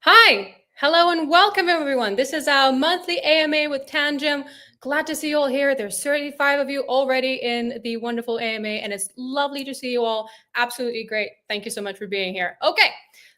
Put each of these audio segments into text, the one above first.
Hi, hello and welcome everyone. This is our monthly AMA with Tangem. Glad to see you all here. There's 35 of you already in the wonderful AMA and it's lovely to see you all. Absolutely great. Thank you so much for being here. Okay,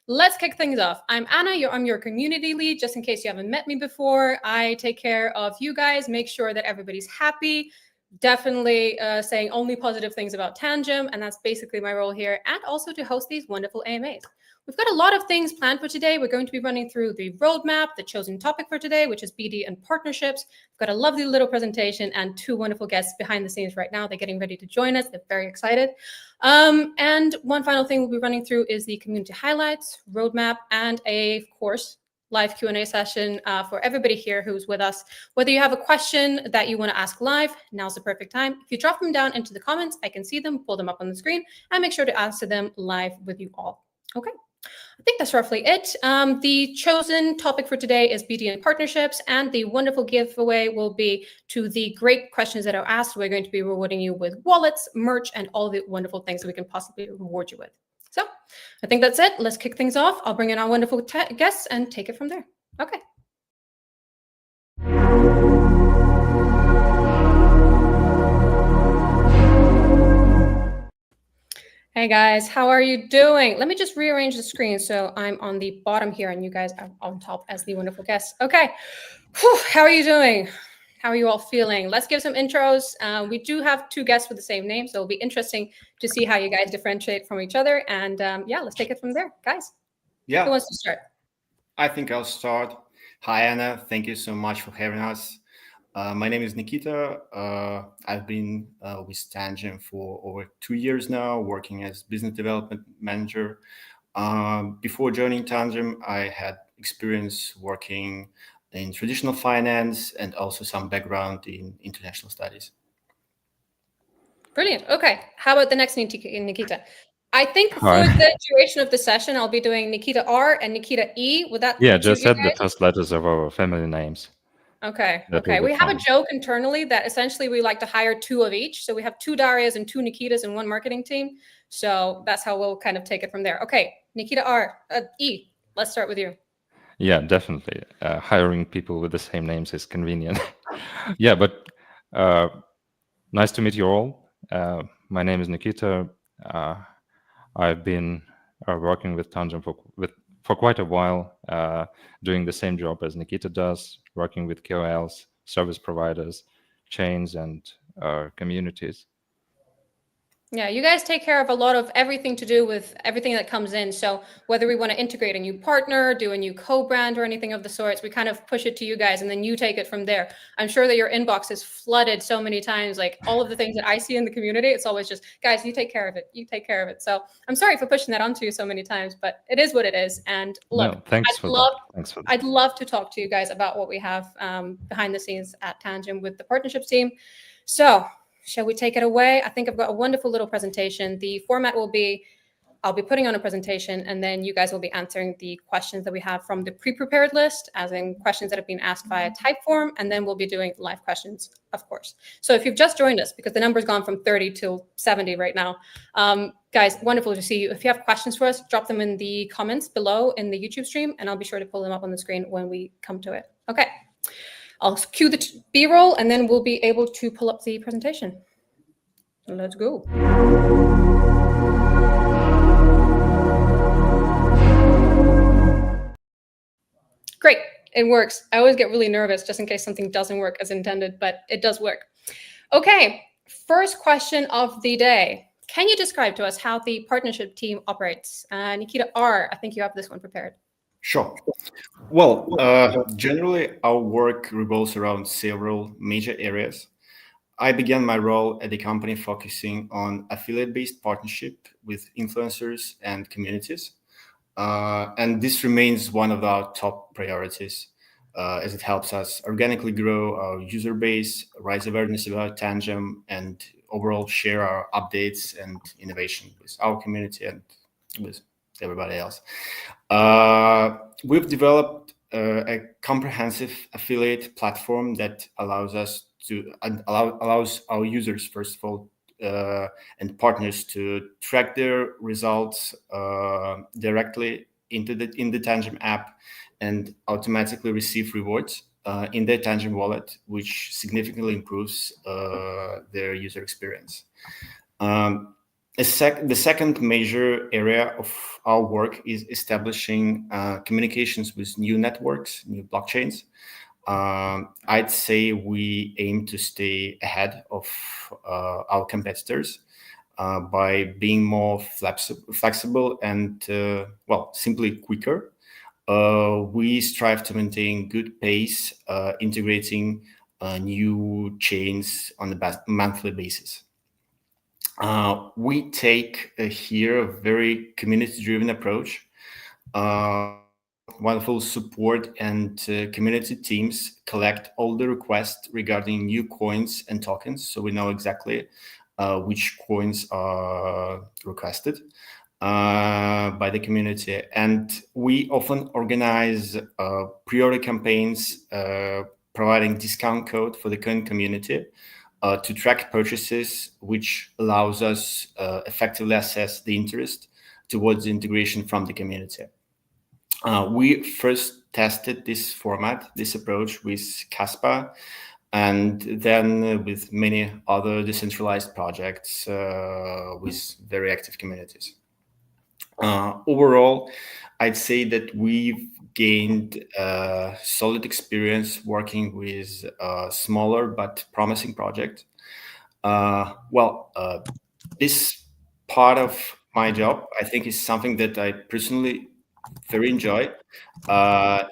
let's kick things off. I'm Anna, I'm your community lead. Just in case you haven't met me before, I take care of you guys, make sure that everybody's happy. Definitely saying only positive things about Tangem, and that's basically my role here, and also to host these wonderful AMAs. We've got a lot of things planned for today. We're going to be running through the roadmap, the chosen topic for today, which is BD and partnerships. We've got a lovely little presentation and two wonderful guests behind the scenes right now. They're getting ready to join us. They're very excited. And one final thing we'll be running through is the community highlights, roadmap, and of course, live Q&A session for everybody here who's with us. Whether you have a question that you want to ask live, now's the perfect time. If you drop them down into the comments, I can see them, pull them up on the screen, and make sure to answer them live with you all. Okay. I think that's roughly it. The chosen topic for today is BD and partnerships, and the wonderful giveaway will be to the great questions that are asked. We're going to be rewarding you with wallets, merch, and all the wonderful things that we can possibly reward you with. So I think that's it. Let's kick things off. I'll bring in our wonderful guests and take it from there. Okay. Hey guys, how are you doing? Let me just rearrange the screen so I'm on the bottom here and you guys are on top as the wonderful guests. Okay, whew, how are you doing? How are you all feeling? Let's give some intros. We do have two guests with the same name, so it'll be interesting to see how you guys differentiate from each other. And yeah, let's take it from there, guys. Yeah. Who wants to start? I think I'll start. Hi, Anna. Thank you so much for having us. My name is Nikita. I've been with Tangem for over 2 years now, working as business development manager. Before joining Tangem, I had experience working in traditional finance and also some background in international studies. Brilliant. Okay. How about the next Nikita? I think for the duration of the session, I'll be doing Nikita R and Nikita E. Would that? Yeah, just add the first letters of our family names. Okay. Okay. We have a joke internally that essentially we like to hire two of each. So we have two Darias and two Nikitas in one marketing team. So that's how we'll kind of take it from there. Okay. Nikita R. E. Let's start with you. Yeah, definitely. Hiring people with the same names is convenient. Yeah, but nice to meet you all. My name is Nikita. I've been working with Tangem for quite a while, doing the same job as Nikita does, working with KOLs, service providers, chains, and communities. Yeah, you guys take care of a lot of everything to do with everything that comes in. So whether we want to integrate a new partner, do a new co-brand or anything of the sorts, we kind of push it to you guys and then you take it from there. I'm sure that your inbox is flooded so many times, like all of the things that I see in the community, it's always just, guys, you take care of it. You take care of it. So I'm sorry for pushing that onto you so many times, but it is what it is. And look, no, thanks for that. I'd love to talk to you guys about what we have behind the scenes at Tangem with the partnerships team. So shall we take it away? I think I've got a wonderful little presentation. The format will be I'll be putting on a presentation, and then you guys will be answering the questions that we have from the pre-prepared list, as in questions that have been asked via Typeform, and then we'll be doing live questions, of course. So if you've just joined us, because the number's gone from 30 to 70 right now, guys, wonderful to see you. If you have questions for us, drop them in the comments below in the YouTube stream, and I'll be sure to pull them up on the screen when we come to it. Okay, I'll cue the B-roll, and then we'll be able to pull up the presentation. Let's go. Great, it works. I always get really nervous just in case something doesn't work as intended, but it does work. Okay, first question of the day. Can you describe to us how the partnership team operates? Nikita R., I think you have this one prepared. Sure. Well, generally, our work revolves around several major areas. I began my role at the company focusing on affiliate-based partnership with influencers and communities. And this remains one of our top priorities, as it helps us organically grow our user base, raise awareness about Tangem, and overall share our updates and innovation with our community and with everybody else. We've developed a comprehensive affiliate platform that allows our users, first of all, and partners to track their results directly in the Tangem app and automatically receive rewards in their Tangem wallet, which significantly improves their user experience. The second major area of our work is establishing communications with new networks, new blockchains. I'd say we aim to stay ahead of our competitors by being more flexible and, simply quicker. We strive to maintain good pace, integrating new chains on a monthly basis. We take here a very community-driven approach. Wonderful support and community teams collect all the requests regarding new coins and tokens, so we know exactly which coins are requested by the community. And we often organize pre-order campaigns providing discount code for the current community to track purchases, which allows us effectively assess the interest towards the integration from the community. We first tested this approach with Caspa, and then with many other decentralized projects with very active communities. Overall, I'd say that we've gained solid experience working with smaller but promising projects. This part of my job, I think, is something that I personally very enjoy.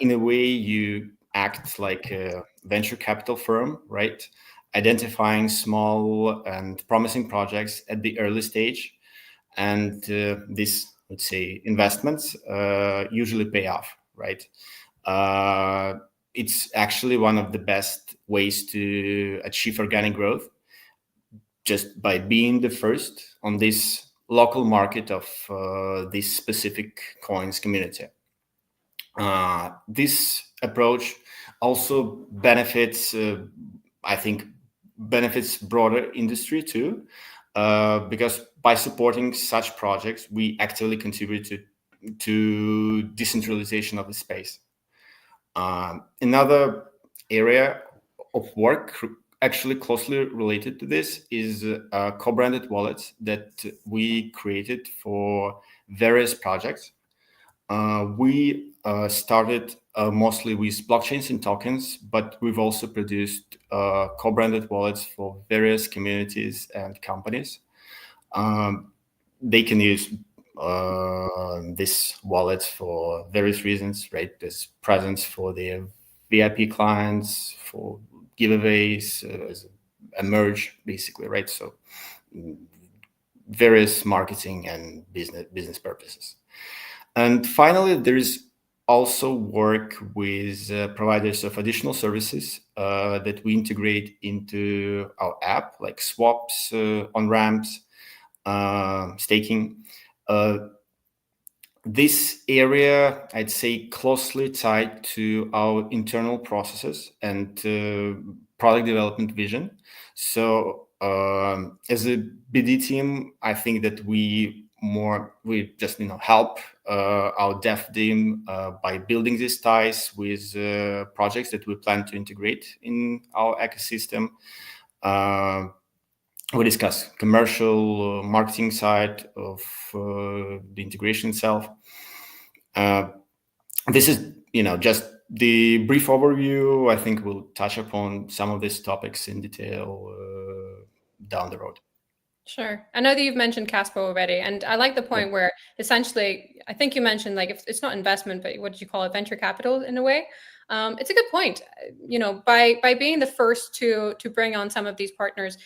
In a way, you act like a venture capital firm, right? Identifying small and promising projects at the early stage, and these, let's say, investments usually pay off, right? It's actually one of the best ways to achieve organic growth, just by being the first on this local market of this specific coins community. This approach also benefits, I think, benefits broader industry too, because by supporting such projects, we actively contribute to decentralization of the space. Another area of work actually closely related to this is co-branded wallets that we created for various projects. We started mostly with blockchains and tokens, but we've also produced co-branded wallets for various communities and companies. They can use this wallet for various reasons, right? There's presents for their VIP clients, for giveaways, as a merge, basically, right? So various marketing and business purposes. And finally, there is also work with providers of additional services that we integrate into our app, like swaps, on-ramps, staking. This area, I'd say, closely tied to our internal processes and product development vision. So as a BD team, I think that we just help our dev team by building these ties with projects that we plan to integrate in our ecosystem. We discuss commercial marketing side of the integration itself. This is just the brief overview. I think we'll touch upon some of these topics in detail down the road. Sure. I know that you've mentioned Casper already, and I like the point where essentially, I think you mentioned like if it's not investment, but what did you call it, venture capital in a way. It's a good point. By being the first to bring on some of these partners,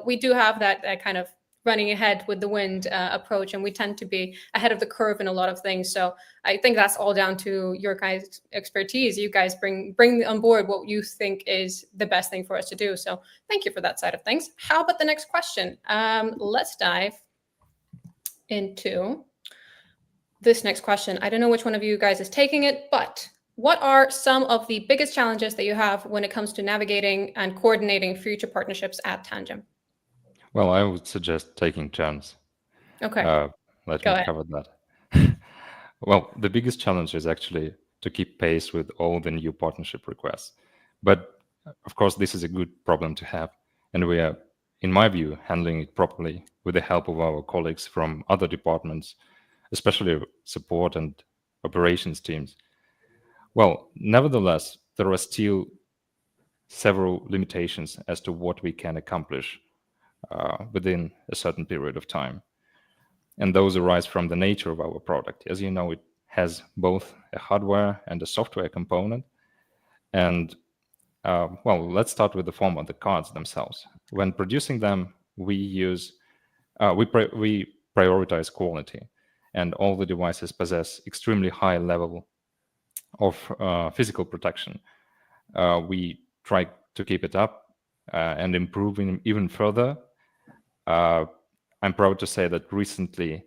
we do have that kind of running ahead with the wind approach, and we tend to be ahead of the curve in a lot of things. So I think that's all down to your guys' expertise. You guys bring on board what you think is the best thing for us to do. So thank you for that side of things. How about the next question? Let's dive into this next question. I don't know which one of you guys is taking it, but what are some of the biggest challenges that you have when it comes to navigating and coordinating future partnerships at Tangem? Well, I would suggest taking turns. Okay. Let Go me ahead. cover that. Well, the biggest challenge is actually to keep pace with all the new partnership requests. But of course, this is a good problem to have. And we are, in my view, handling it properly with the help of our colleagues from other departments, especially support and operations teams. Well, nevertheless, there are still several limitations as to what we can accomplish within a certain period of time. And those arise from the nature of our product. As you know, it has both a hardware and a software component. And well, let's start with the former, the cards themselves. When producing them, we prioritize quality, and all the devices possess extremely high level of physical protection. We try to keep it up and improving even further. I'm proud to say that recently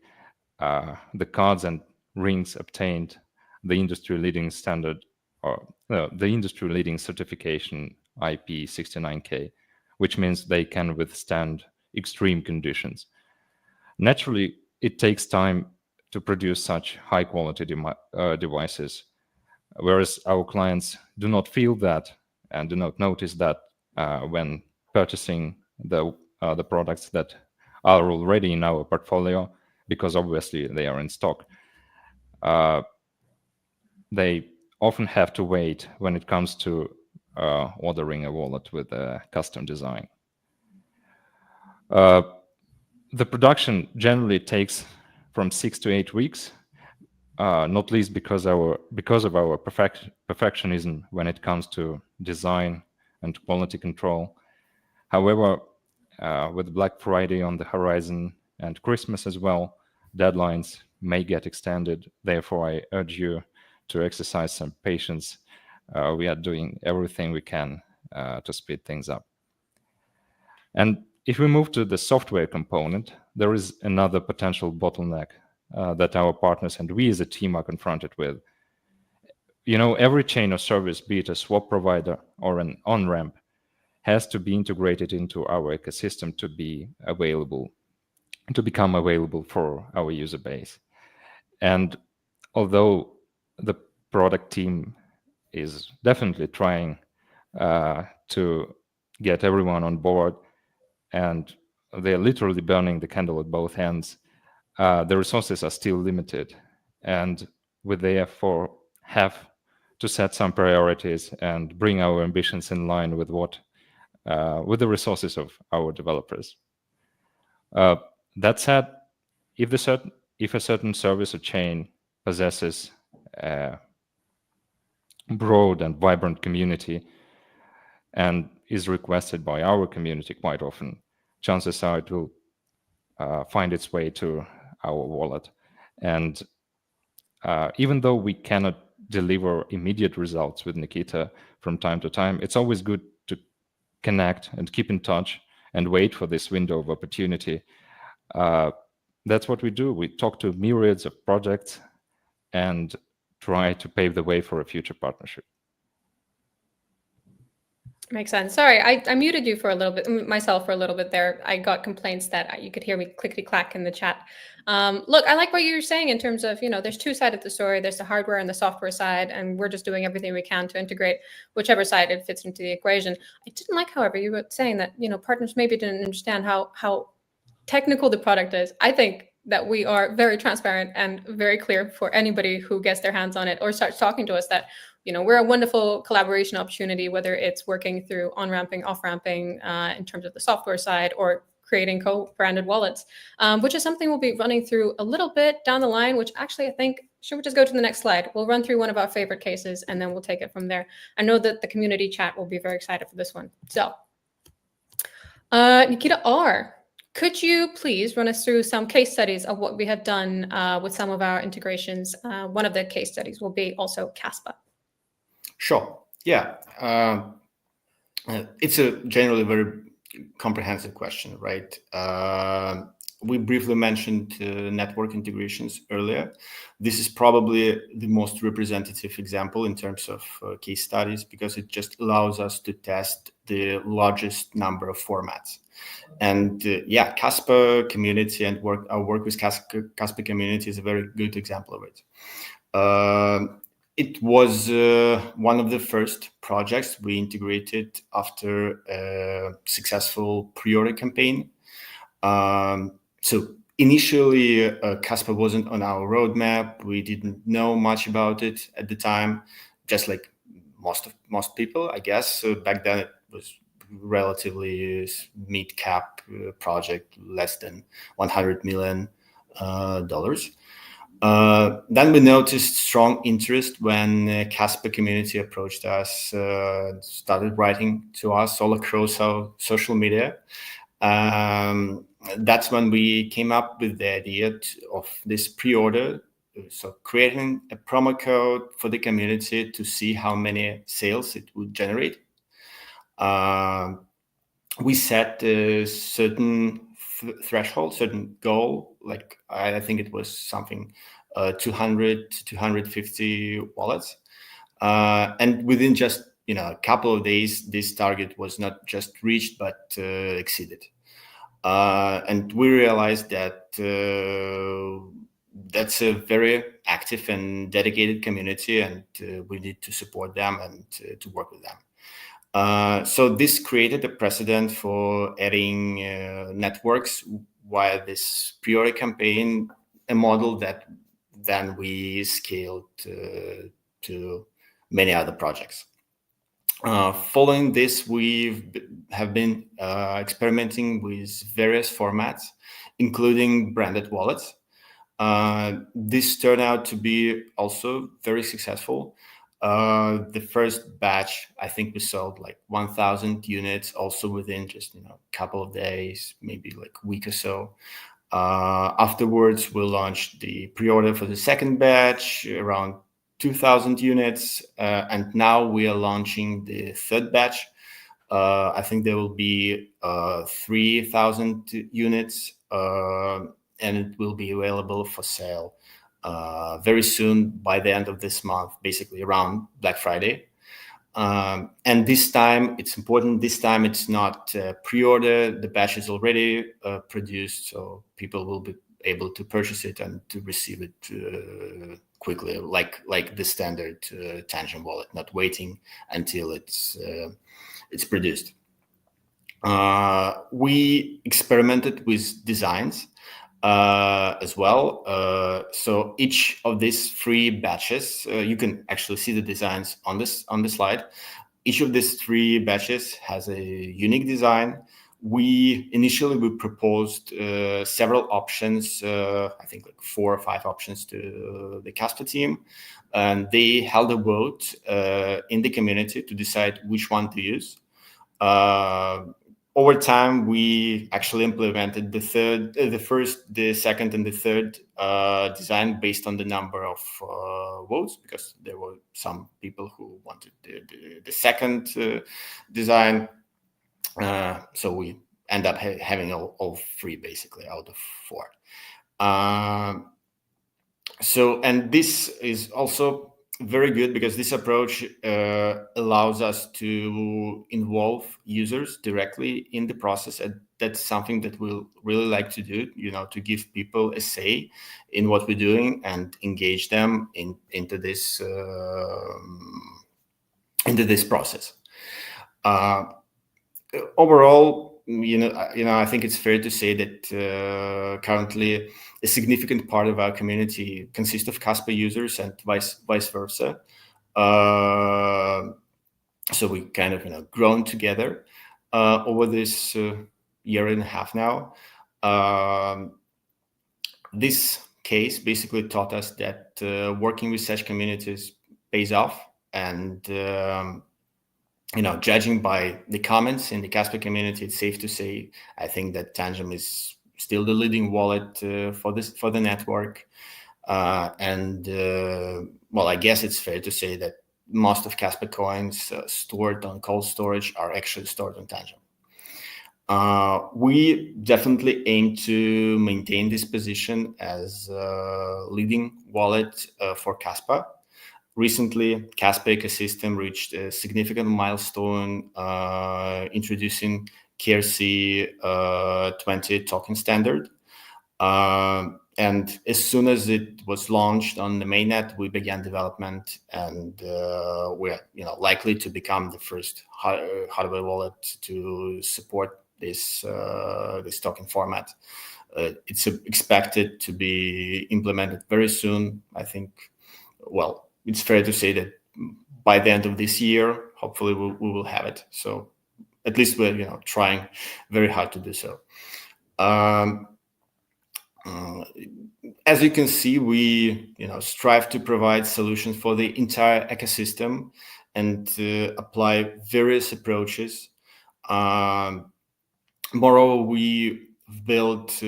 the cards and rings obtained the industry-leading standard, or the industry-leading certification IP69K, which means they can withstand extreme conditions. Naturally, it takes time to produce such high-quality devices, whereas our clients do not feel that and do not notice that when purchasing the products that are already in our portfolio, because obviously they are in stock. They often have to wait when it comes to ordering a wallet with a custom design. The production generally takes from 6 to 8 weeks, not least because of our perfectionism when it comes to design and quality control. However, with Black Friday on the horizon and Christmas as well, deadlines may get extended. Therefore, I urge you to exercise some patience. We are doing everything we can to speed things up. And if we move to the software component, there is another potential bottleneck that our partners and we as a team are confronted with. Every chain of service, be it a swap provider or an on-ramp, has to be integrated into our ecosystem to become available for our user base. And although the product team is definitely trying to get everyone on board, and they're literally burning the candle at both ends, the resources are still limited, and we therefore have to set some priorities and bring our ambitions in line with with the resources of our developers. That said, if a certain service or chain possesses a broad and vibrant community and is requested by our community quite often, chances are it will find its way to our wallet. And even though we cannot deliver immediate results with Nikita from time to time, it's always good to connect and keep in touch and wait for this window of opportunity. That's what we do. We talk to myriads of projects, and try to pave the way for a future partnership. Makes sense. Sorry, I muted you for a little bit, myself for a little bit there. I got complaints that you could hear me clickety clack in the chat. Look, I like what you're saying in terms of, there's two sides of the story. There's the hardware and the software side, and we're just doing everything we can to integrate whichever side it fits into the equation. I didn't like, however, you were saying that, partners maybe didn't understand how technical the product is. I think that we are very transparent and very clear for anybody who gets their hands on it or starts talking to us that we're a wonderful collaboration opportunity, whether it's working through on-ramping, off-ramping in terms of the software side or creating co-branded wallets, which is something we'll be running through a little bit down the line, which actually I think, should we just go to the next slide? We'll run through one of our favorite cases and then we'll take it from there. I know that the community chat will be very excited for this one. So Nikita R., could you please run us through some case studies of what we have done with some of our integrations? One of the case studies will be also Caspa. Sure. Yeah. It's a generally very comprehensive question, right? We briefly mentioned network integrations earlier. This is probably the most representative example in terms of case studies because it just allows us to test the largest number of formats. And Caspa community and our work with Caspa community is a very good example of it. It was one of the first projects we integrated after a successful pre-order campaign. So initially, Caspa wasn't on our roadmap. We didn't know much about it at the time, just like most people, I guess. So back then, it was relatively mid-cap project, less than $100 million. Then we noticed strong interest when Caspa community approached us, started writing to us all across our social media. That's when we came up with the idea of this pre-order. So creating a promo code for the community to see how many sales it would generate. We set a certain threshold, certain goal, like I think it was something 200 to 250 wallets. And within just a couple of days, this target was not just reached, but exceeded. And we realized that that's a very active and dedicated community, and we need to support them and to work with them. So this created a precedent for adding networks via this pre-order campaign, a model that then we scaled to many other projects. Following this, we have been experimenting with various formats, including branded wallets. This turned out to be also very successful. The first batch, I think we sold like 1,000 units also within just a couple of days, maybe like a week or so. Afterwards, we launched the pre-order for the second batch, around 2,000 units, and now we are launching the third batch. I think there will be 3,000 units, and it will be available for sale very soon, by the end of this month, basically around Black Friday. And this time, it's important, this time it's not pre-order, the batch is already produced, so people will be able to purchase it and to receive it quickly, like the standard Tangem wallet, not waiting until it's produced. We experimented with designs as well. So each of these 3 batches, you can actually see the designs on the slide. Each of these 3 batches has a unique design. Initially we proposed several options, I think like 4 or 5 options to the Caspa team, and they held a vote in the community to decide which one to use. Over time, we actually implemented the first, the second, and the third design based on the number of votes, because there were some people who wanted the second design. So we end up having all 3 basically out of 4. So, and this is also very good because this approach allows us to involve users directly in the process, and that's something that we'll really like to do, to give people a say in what we're doing and engage them into this process. Overall, I think it's fair to say that currently a significant part of our community consists of Casper users and vice versa. So we kind of grown together over this year and a half now. This case basically taught us that working with such communities pays off, and judging by the comments in the Casper community, it's safe to say, I think that Tangem is still the leading wallet for the network. Well, I guess it's fair to say that most of Casper coins stored on cold storage are actually stored on Tangem. We definitely aim to maintain this position as a leading wallet for Casper. Recently, Casper ecosystem reached a significant milestone, introducing KRC20 token standard. And as soon as it was launched on the mainnet, we began development, and we're likely to become the first hardware wallet to support this token format. It's expected to be implemented very soon. I think, well, it's fair to say that by the end of this year, hopefully we will have it. So at least we're trying very hard to do so. As you can see, we strive to provide solutions for the entire ecosystem and apply various approaches. Moreover, we built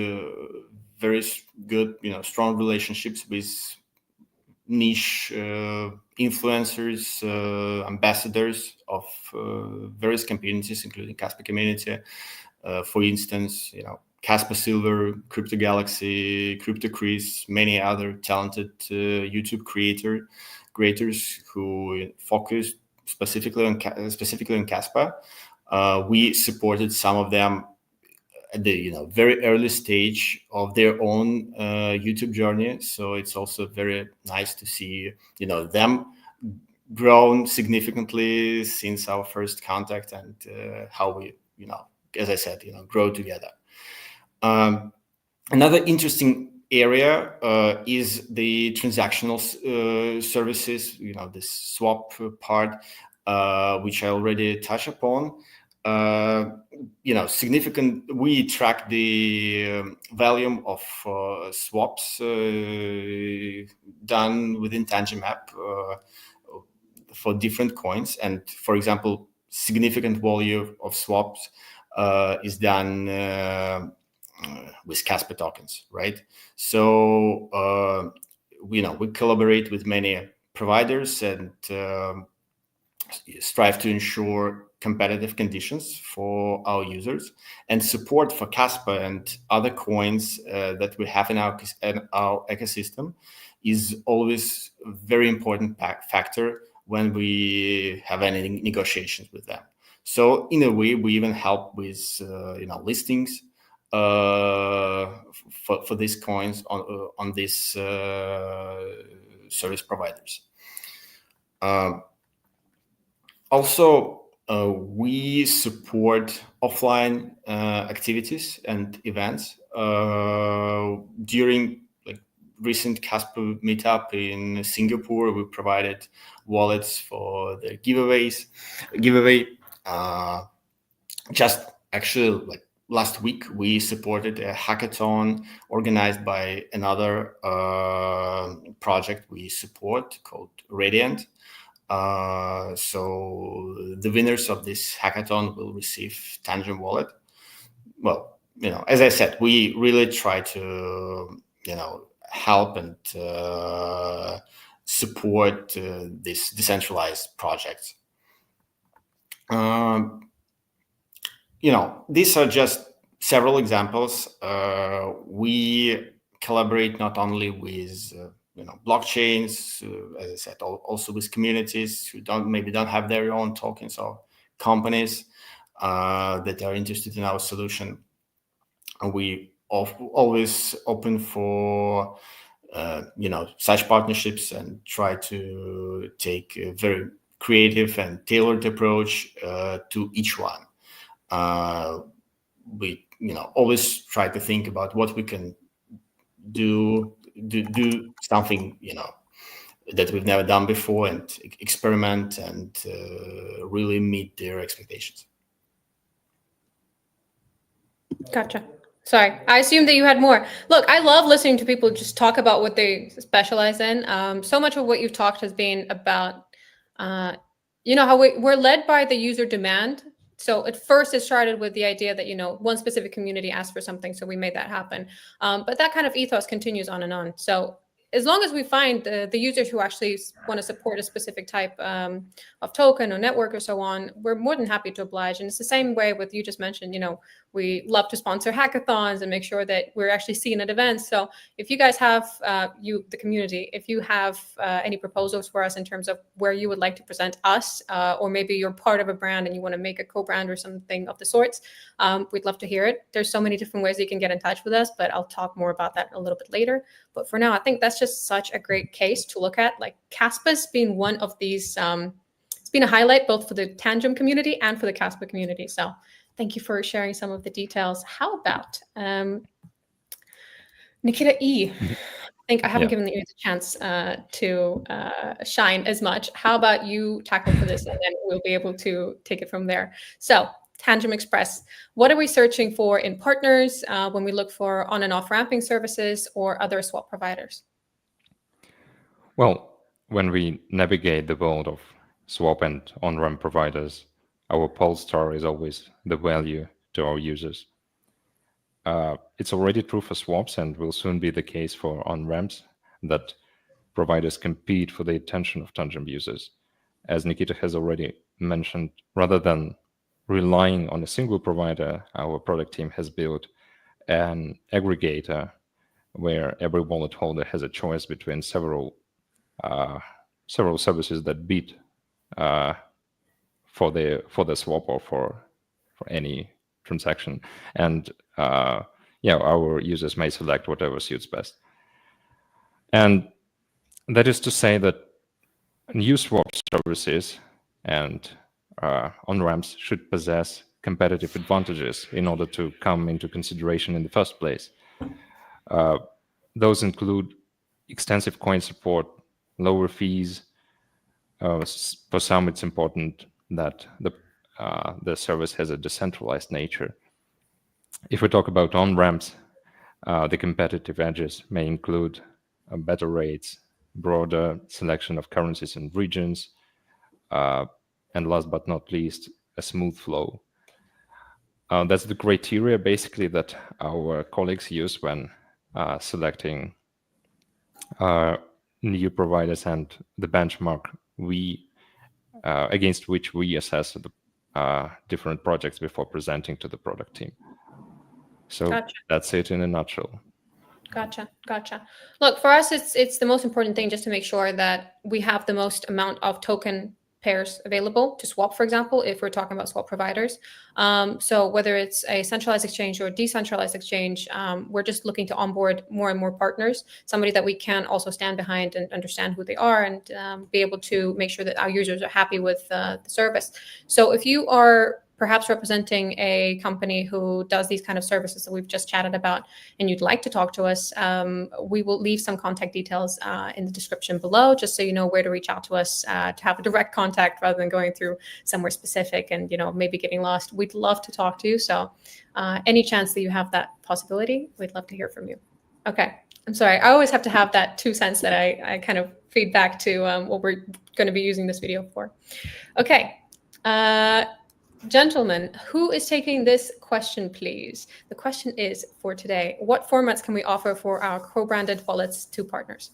very good, strong relationships with niche influencers, ambassadors of various communities, including Casper community. For instance, Casper Silver, Crypto Galaxy, Crypto Chris, many other talented YouTube creators who focus specifically on Casper. We supported some of them at the very early stage of their own YouTube journey. So it's also very nice to see them grown significantly since our first contact, and how we as I said grow together. Another interesting area is the transactional services, this swap part, which I already touched upon. Significant. We track the volume of swaps done within Tangem app for different coins, and for example, significant volume of swaps is done with Casper tokens, right? So we collaborate with many providers and strive to ensure competitive conditions for our users, and support for Casper and other coins that we have in our ecosystem is always a very important factor when we have any negotiations with them. So in a way, we even help with listings for these coins on these service providers. Also, we support offline activities and events. During recent Casper meetup in Singapore, we provided wallets for the giveaway. Just actually last week, we supported a hackathon organized by another project we support called Radiant. So the winners of this hackathon will receive Tangem wallet. Well, as I said, we really try to help and support this decentralized projects. These are just several examples. We collaborate not only with blockchains, as I said, also with communities who maybe don't have their own tokens, or companies that are interested in our solution. And we always open for such partnerships and try to take a very creative and tailored approach to each one. We always try to think about what we can do something that we've never done before, and experiment and really meet their expectations. Gotcha. Sorry, I assumed that you had more. Look, I love listening to people just talk about what they specialize in. So much of what you've talked has been about, how we're led by the user demand. So at first it started with the idea that, one specific community asked for something, so we made that happen. But that kind of ethos continues on and on. So as long as we find the users who actually want to support a specific type of token or network or so on, we're more than happy to oblige. And it's the same way with, you just mentioned, we love to sponsor hackathons and make sure that we're actually seen at events. So if you guys have, the community, if you have any proposals for us in terms of where you would like to present us, or maybe you're part of a brand and you want to make a co-brand or something of the sorts, we'd love to hear it. There's so many different ways you can get in touch with us, but I'll talk more about that a little bit later. But for now, I think that's just such a great case to look at, like Kaspa's being one of these. It's been a highlight both for the Tangem community and for the Kaspa community. So thank you for sharing some of the details. How about Nikita E? I think I haven't given you the chance to shine as much. How about you tackle for this, and then we'll be able to take it from there. So Tangem Express, what are we searching for in partners when we look for on and off ramping services or other swap providers? Well, when we navigate the world of swap and on-ramp providers, our pole star is always the value to our users. It's already true for swaps and will soon be the case for on-ramps that providers compete for the attention of Tangem users. As Nikita has already mentioned, rather than relying on a single provider, our product team has built an aggregator where every wallet holder has a choice between several services that bid for the swap or for any transaction, and our users may select whatever suits best. And that is to say that new swap services and on-ramps should possess competitive advantages in order to come into consideration in the first place. Those include extensive coin support, lower fees. For some, it's important that the service has a decentralized nature. If we talk about on-ramps, the competitive edges may include better rates, broader selection of currencies and regions, and last but not least, a smooth flow. That's the criteria basically that our colleagues use when selecting new providers, and the benchmark against which we assess the different projects before presenting to the product team. So gotcha. That's it in a nutshell. Gotcha. Look, for us, it's the most important thing just to make sure that we have the most amount of token pairs available to swap, for example, if we're talking about swap providers. So whether it's a centralized exchange or a decentralized exchange, we're just looking to onboard more and more partners, somebody that we can also stand behind and understand who they are, and be able to make sure that our users are happy with the service. So if you are perhaps representing a company who does these kind of services that we've just chatted about, and you'd like to talk to us, we will leave some contact details in the description below, just so you know where to reach out to us to have a direct contact rather than going through somewhere specific and maybe getting lost. We'd love to talk to you. So any chance that you have that possibility, we'd love to hear from you. Okay. I'm sorry. I always have to have that 2 cents that I kind of feed back to what we're going to be using this video for. Okay. Gentlemen, who is taking this question, please? The question is for today: what formats can we offer for our co-branded wallets to partners?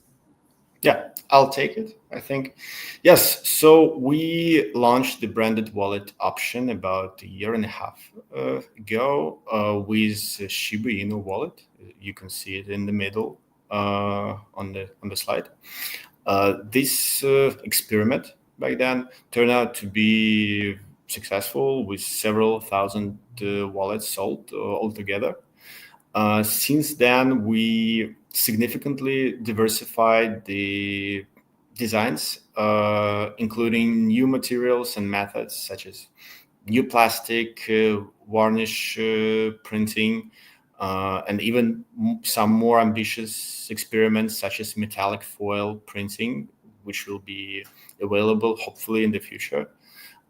Yeah, I'll take it, I think. Yes, so we launched the branded wallet option about a year and a half ago with Shiba Inu wallet. You can see it in the middle on the slide. This experiment back then turned out to be successful, with several thousand wallets sold altogether. Since then, we significantly diversified the designs, including new materials and methods such as new plastic, varnish printing, and even some more ambitious experiments such as metallic foil printing, which will be available hopefully in the future.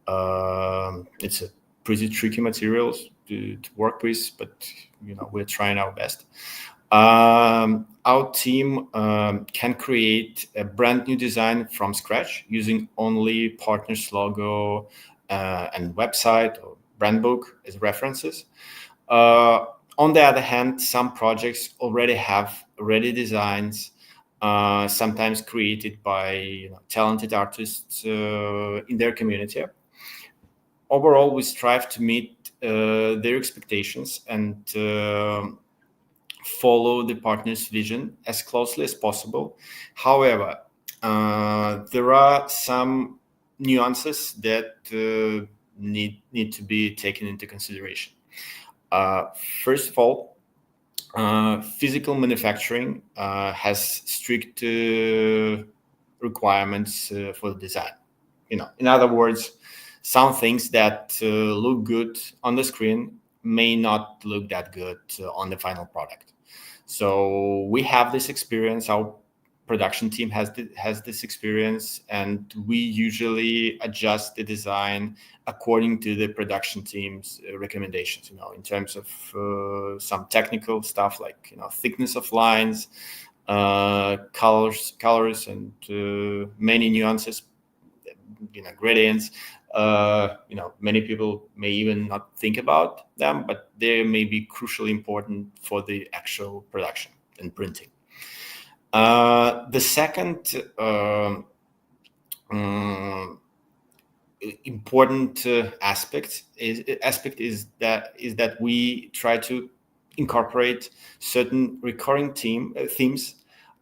It's a pretty tricky materials to work with, but we're trying our best. Our team can create a brand new design from scratch using only partners' logo and website or brand book as references. On the other hand, some projects already have ready designs, sometimes created by talented artists in their community. Overall, we strive to meet their expectations and follow the partner's vision as closely as possible. However, there are some nuances that need to be taken into consideration. First of all, physical manufacturing has strict requirements for the design. In other words, some things that look good on the screen may not look that good on the final product. So we have this experience. Our production team has this experience, and we usually adjust the design according to the production team's recommendations. In terms of some technical stuff like thickness of lines, colors, and many nuances, gradients. Many people may even not think about them, but they may be crucially important for the actual production and printing. The second important aspect is that we try to incorporate certain recurring themes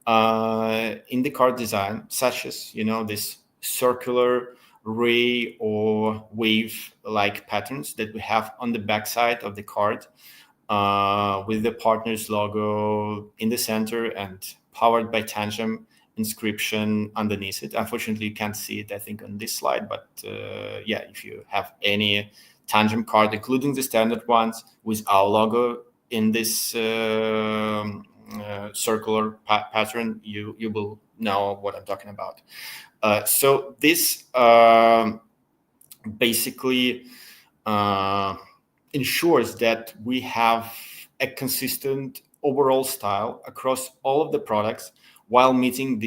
in the card design, such as this circular ray or wave-like patterns that we have on the backside of the card, with the partner's logo in the center and powered by Tangem inscription underneath it. Unfortunately, you can't see it, I think, on this slide, but if you have any Tangem card, including the standard ones, with our logo in this circular pattern, you will know what I'm talking about. So this basically ensures that we have a consistent overall style across all of the products, while meeting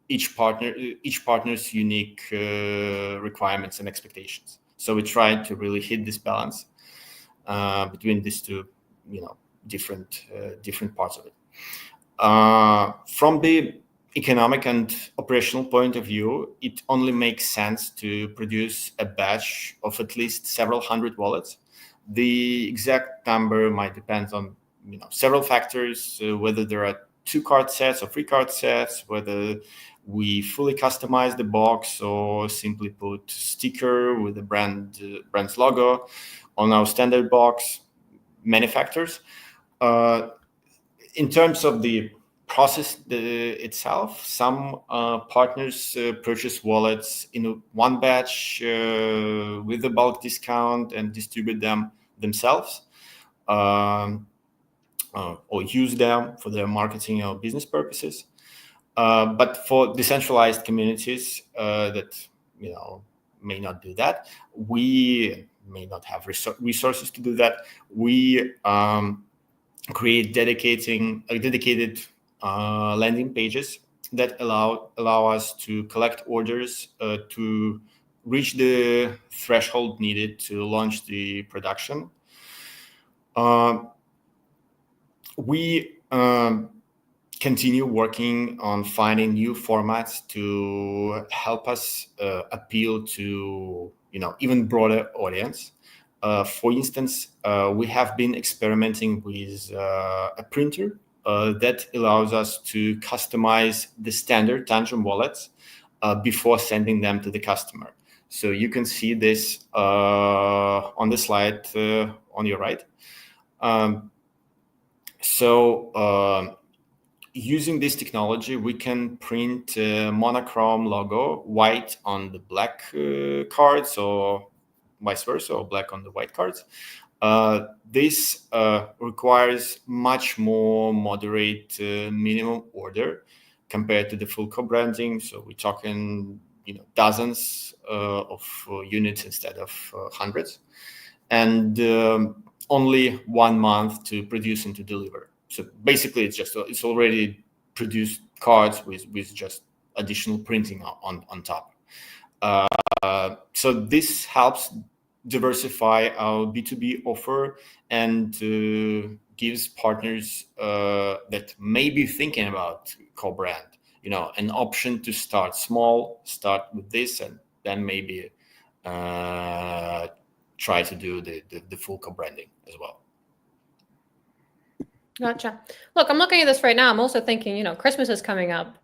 each partner's unique requirements and expectations. So we try to really hit this balance between these two, different parts of it. From the economic and operational point of view, it only makes sense to produce a batch of at least several hundred wallets. The exact number might depend on several factors, whether there are 2 card sets or 3 card sets, whether we fully customize the box or simply put sticker with the brand's logo on our standard box. Many factors. In terms of the process itself, some partners purchase wallets in one batch with a bulk discount and distribute them themselves, or use them for their marketing or business purposes. But for decentralized communities that may not do that, we may not have resources to do that, we create dedicated landing pages that allow us to collect orders to reach the threshold needed to launch the production. We continue working on finding new formats to help us appeal to even broader audience. For instance, we have been experimenting with a printer that allows us to customize the standard Tangem wallets before sending them to the customer. So you can see this on the slide on your right. Using this technology, we can print a monochrome logo, white on the black cards, or vice versa, or black on the white cards. This requires much more moderate minimum order compared to the full co-branding. So we're talking, dozens of units instead of hundreds, and only 1 month to produce and to deliver. So basically, it's already produced cards with just additional printing on top. So this helps diversify our B2B offer and gives partners that may be thinking about co-brand, an option to start small, start with this, and then maybe try to do the full co-branding as well. Gotcha. Look, I'm looking at this right now. I'm also thinking, Christmas is coming up.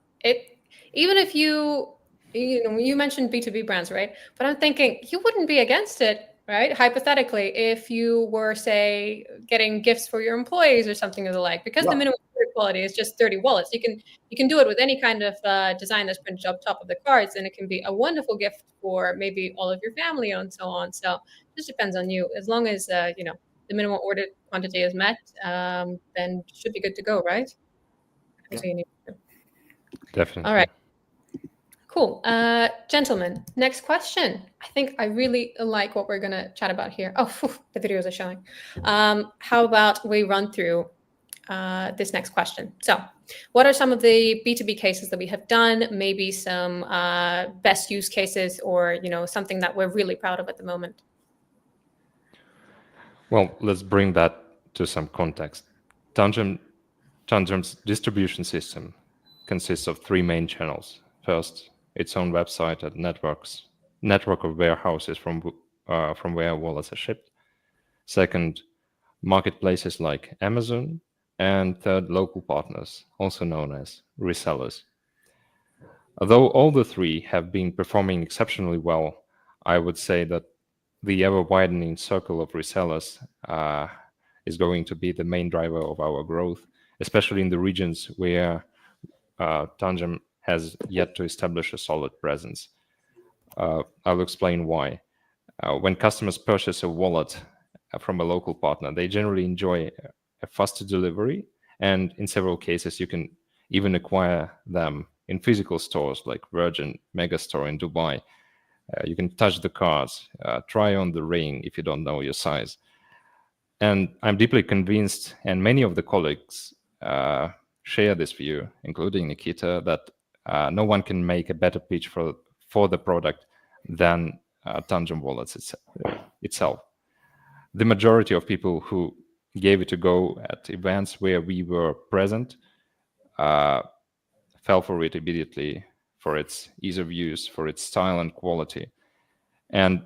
Even if you mentioned B2B brands, right? But I'm thinking you wouldn't be against it, right? Hypothetically, if you were, say, getting gifts for your employees or something of the like, because the minimum quality is just 30 wallets. You can do it with any kind of design that's printed on top of the cards, and it can be a wonderful gift for maybe all of your family and so on. So it just depends on you. As long as the minimum ordered quantity is met, then should be good to go, right? Definitely. All right. Cool. Gentlemen, next question. I think I really like what we're going to chat about here. Oh, the videos are showing. How about we run through this next question? So what are some of the B2B cases that we have done? Maybe some best use cases, or, something that we're really proud of at the moment. Well, let's bring that to some context. Tangem's distribution system consists of 3 main channels. First, its own website and network of warehouses from where wallets are shipped. Second, marketplaces like Amazon. And third, local partners, also known as resellers. Although all the 3 have been performing exceptionally well, I would say that the ever-widening circle of resellers is going to be the main driver of our growth, especially in the regions where Tangem has yet to establish a solid presence. I'll explain why. When customers purchase a wallet from a local partner, they generally enjoy a faster delivery, and in several cases, you can even acquire them in physical stores like Virgin Megastore in Dubai. You can touch the cards, try on the ring if you don't know your size. And I'm deeply convinced, and many of the colleagues share this view, including Nikita, that no one can make a better pitch for the product than Tangem Wallets itself. The majority of people who gave it a go at events where we were present fell for it immediately, for its ease of use, for its style and quality. And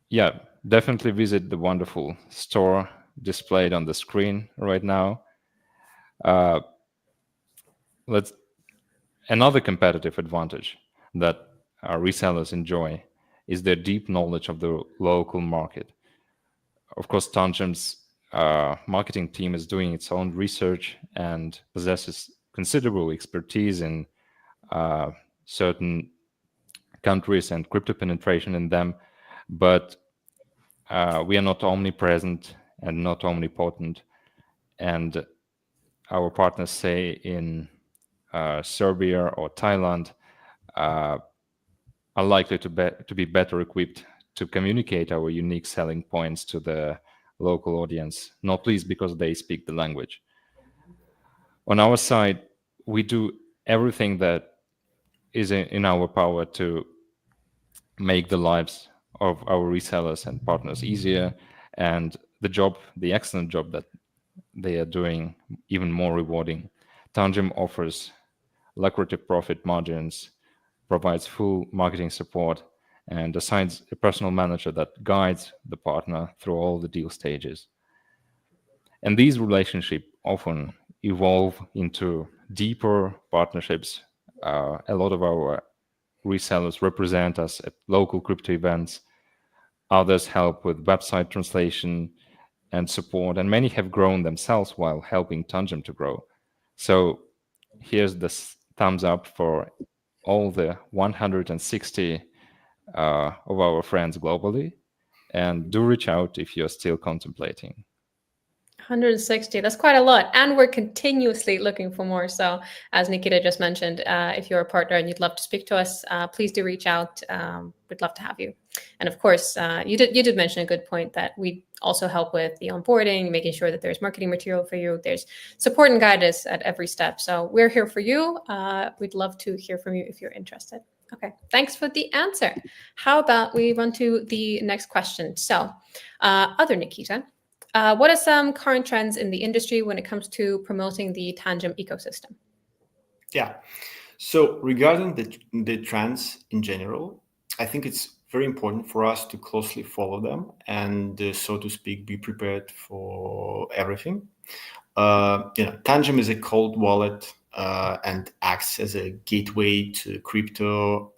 yeah, definitely visit the wonderful store displayed on the screen right now. Another competitive advantage that our resellers enjoy is their deep knowledge of the local market. Of course, Tangem's marketing team is doing its own research and possesses considerable expertise in certain countries and crypto penetration in them, but we are not omnipresent and not omnipotent. And our partners, say in Serbia or Thailand, are likely to be better equipped to communicate our unique selling points to the local audience, not least because they speak the language. On our side, we do everything that is in our power to make the lives of our resellers and partners easier, and the excellent job that they are doing even more rewarding. Tangem offers lucrative profit margins, provides full marketing support, and assigns a personal manager that guides the partner through all the deal stages. And these relationships often evolve into deeper partnerships. A lot of our resellers represent us at local crypto events. Others help with website translation and support, and many have grown themselves while helping Tangem to grow. So here's the thumbs up for all the 160 of our friends globally, and do reach out if you're still contemplating. 160, that's quite a lot. And we're continuously looking for more. So as Nikita just mentioned, if you're a partner and you'd love to speak to us, please do reach out. We'd love to have you. And of course, you did mention a good point that we also help with the onboarding, making sure that there's marketing material for you. There's support and guidance at every step. So we're here for you. We'd love to hear from you if you're interested. Okay, thanks for the answer. How about we run to the next question? So other Nikita, what are some current trends in the industry when it comes to promoting the Tangem ecosystem? Yeah. So regarding the trends in general, I think it's very important for us to closely follow them and, so to speak, be prepared for everything. Tangem is a cold wallet and acts as a gateway to crypto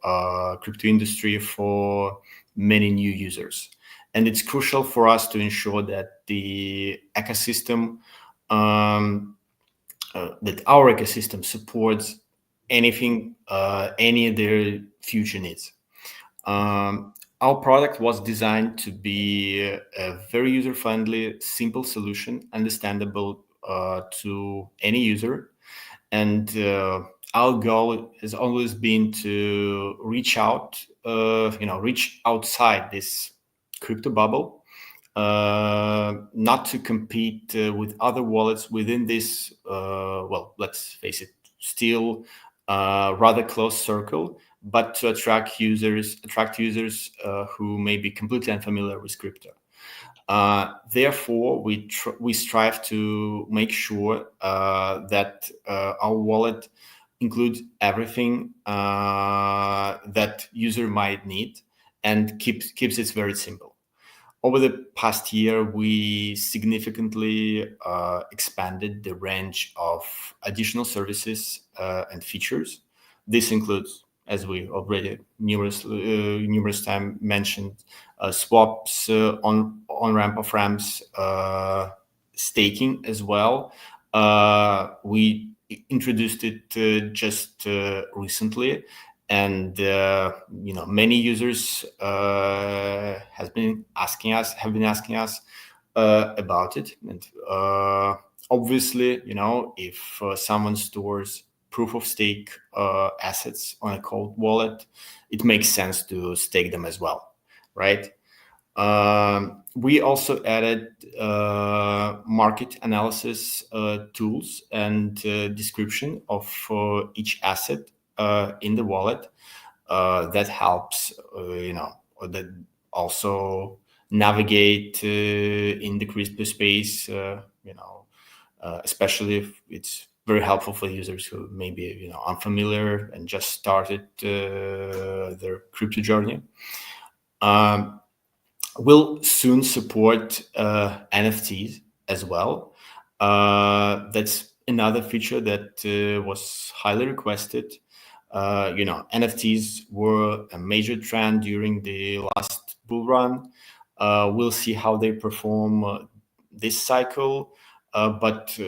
industry for many new users. And it's crucial for us to ensure that the ecosystem, that our ecosystem supports anything, any of their future needs. Our product was designed to be a very user-friendly, simple solution, understandable to any user. And our goal has always been to reach outside this crypto bubble, not to compete with other wallets within this, let's face it, still rather close circle, but to attract users who may be completely unfamiliar with crypto. Therefore, we strive to make sure that our wallet includes everything that user might need and keeps it very simple. Over the past year, we significantly expanded the range of additional services and features. This includes, as we already numerous times mentioned, swaps, on-ramp, off-ramps, staking as well. We introduced it just recently, and many users have been asking us about it. And obviously, if someone stores proof of stake assets on a cold wallet, it makes sense to stake them as well, right? We also added market analysis tools and description of each asset in the wallet that helps, that also navigate in the crypto space, especially if it's very helpful for users who may be unfamiliar and just started their crypto journey. We'll soon support NFTs as well. That's another feature that was highly requested. NFTs were a major trend during the last bull run. We'll see how they perform this cycle. But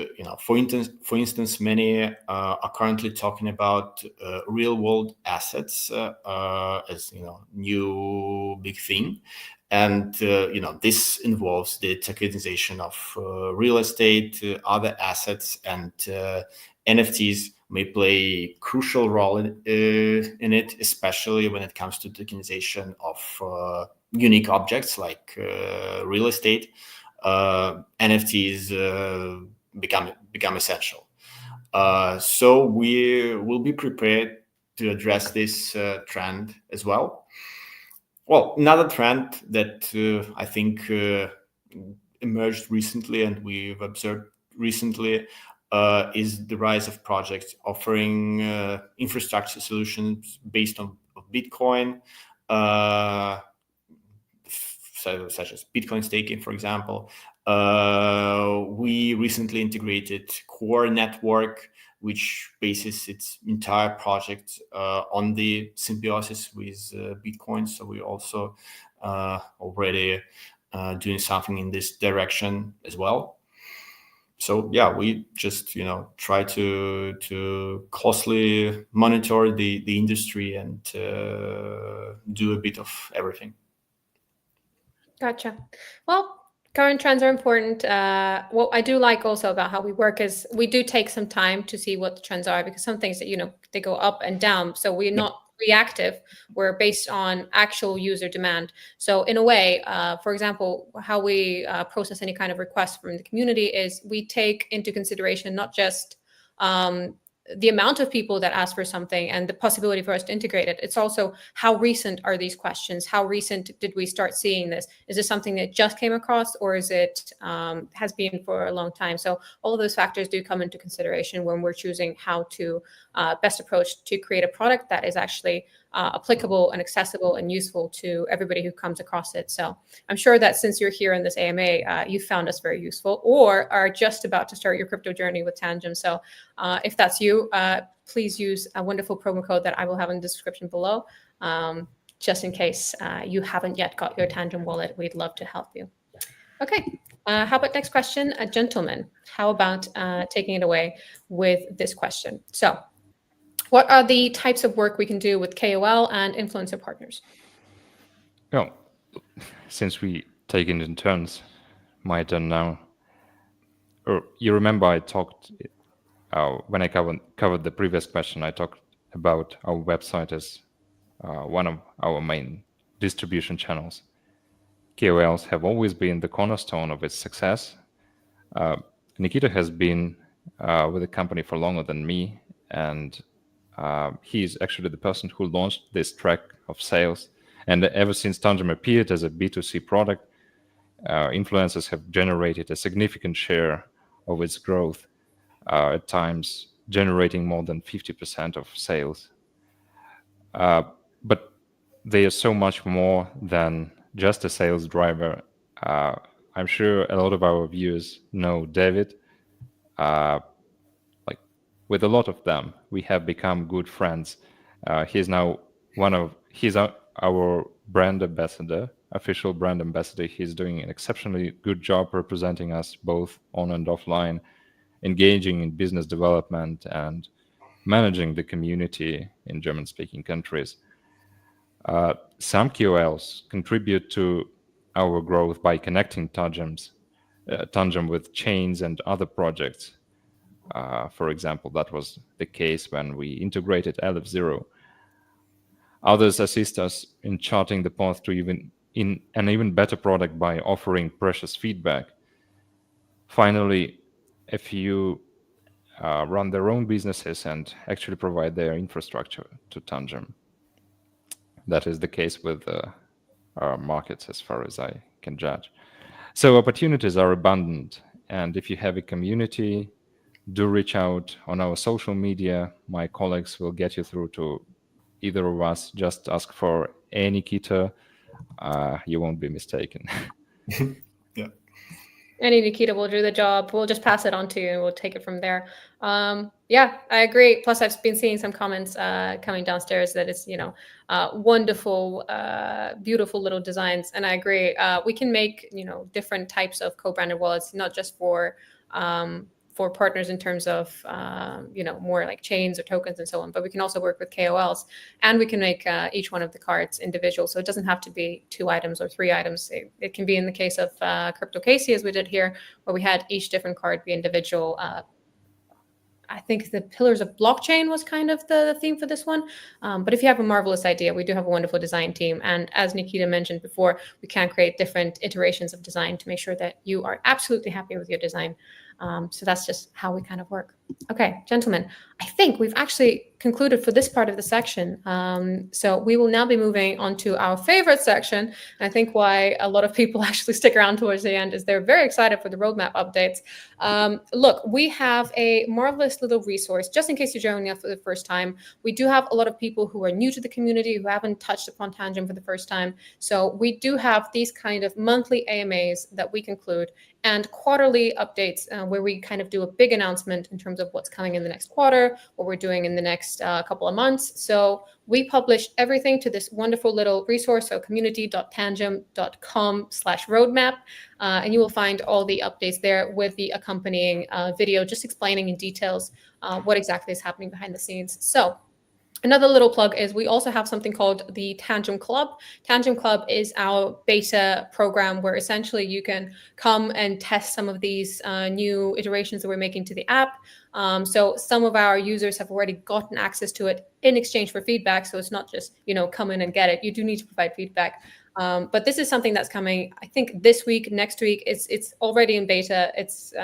for instance, many are currently talking about real-world assets as new big thing, and this involves the tokenization of real estate, other assets, and NFTs may play a crucial role in it, especially when it comes to tokenization of unique objects like real estate. NFTs become essential. So we will be prepared to address this trend as well. Well, another trend that I think emerged recently and we've observed recently is the rise of projects offering infrastructure solutions based on Bitcoin, such as Bitcoin staking, for example. We recently integrated Core Network, which bases its entire project on the symbiosis with Bitcoin. So we also already doing something in this direction as well. So yeah, we just try to closely monitor the industry and do a bit of everything. Gotcha. Well, current trends are important. What I do like also about how we work is we do take some time to see what the trends are, because some things that they go up and down. So we're not reactive. We're based on actual user demand. So in a way, for example, how we process any kind of request from the community is we take into consideration not just the amount of people that ask for something and the possibility for us to integrate it. It's also how recent are these questions? How recent did we start seeing this? Is this something that just came across, or is it has been for a long time? So all of those factors do come into consideration when we're choosing how to best approach to create a product that is actually applicable and accessible and useful to everybody who comes across it. So I'm sure that since you're here in this AMA, you found us very useful or are just about to start your crypto journey with Tangem. So if that's you, please use a wonderful promo code that I will have in the description below, just in case you haven't yet got your Tangem wallet. We'd love to help you. Okay, how about next question? A gentleman, how about taking it away with this question? So what are the types of work we can do with KOL and influencer partners? Well, since we take it in turns, my turn now. Or you remember I talked, when I covered the previous question, I talked about our website as one of our main distribution channels. KOLs have always been the cornerstone of its success. Nikita has been with the company for longer than me, and he's actually the person who launched this track of sales. And ever since Tangem appeared as a B2C product, influencers have generated a significant share of its growth, at times generating more than 50% of sales. But they are so much more than just a sales driver. I'm sure a lot of our viewers know David. With a lot of them, we have become good friends. He's now our brand ambassador, official brand ambassador. He's doing an exceptionally good job representing us both on and offline, engaging in business development and managing the community in German-speaking countries. Some KOLs contribute to our growth by connecting Tangem with chains and other projects. For example, that was the case when we integrated LF0. Others assist us in charting the path to an even better product by offering precious feedback. Finally, a few run their own businesses and actually provide their infrastructure to Tangem. That is the case with our markets as far as I can judge. So opportunities are abundant, and if you have a community, do reach out on our social media. My colleagues will get you through to either of us. Just ask for a Nikita. You won't be mistaken. Yeah. Any Nikita will do the job. We'll just pass it on to you and we'll take it from there. Yeah, I agree. Plus, I've been seeing some comments coming downstairs that it's, wonderful, beautiful little designs. And I agree. We can make, different types of co-branded wallets, not just for partners in terms of, more like chains or tokens and so on, but we can also work with KOLs, and we can make each one of the cards individual. So it doesn't have to be 2 items or 3 items. It can be in the case of Crypto Casey, as we did here, where we had each different card be individual. I think the pillars of blockchain was kind of the theme for this one. But if you have a marvelous idea, we do have a wonderful design team. And as Nikita mentioned before, we can create different iterations of design to make sure that you are absolutely happy with your design. So that's just how we kind of work. Okay, gentlemen, I think we've actually concluded for this part of the section. So we will now be moving on to our favorite section. And I think why a lot of people actually stick around towards the end is they're very excited for the roadmap updates. Look, we have a marvelous little resource, just in case you're joining us for the first time. We do have a lot of people who are new to the community, who haven't touched upon Tangem for the first time. So we do have these kind of monthly AMAs that we conclude, and quarterly updates where we kind of do a big announcement in terms of what's coming in the next quarter, what we're doing in the next couple of months. So we publish everything to this wonderful little resource, so community.tangem.com/roadmap, and you will find all the updates there with the accompanying video, just explaining in details what exactly is happening behind the scenes. So another little plug is we also have something called the Tangem Club. Tangem Club is our beta program where essentially you can come and test some of these new iterations that we're making to the app. So some of our users have already gotten access to it in exchange for feedback. So it's not just, come in and get it. You do need to provide feedback. But this is something that's coming, I think, this week, next week. It's already in beta. It's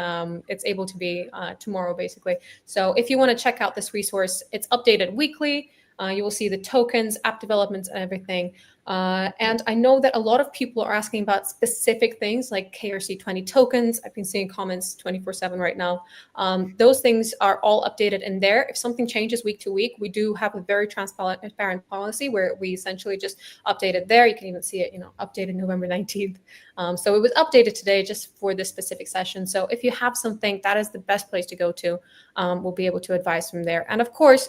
able to be tomorrow, basically. So if you want to check out this resource, it's updated weekly. You will see the tokens, app developments, and everything. And I know that a lot of people are asking about specific things like KRC20 tokens. I've been seeing comments 24/7 right now. Those things are all updated in there. If something changes week to week, we do have a very transparent policy where we essentially just update it there. You can even see it, updated November 19th. So it was updated today just for this specific session. So if you have something, that is the best place to go to. We'll be able to advise from there. And of course,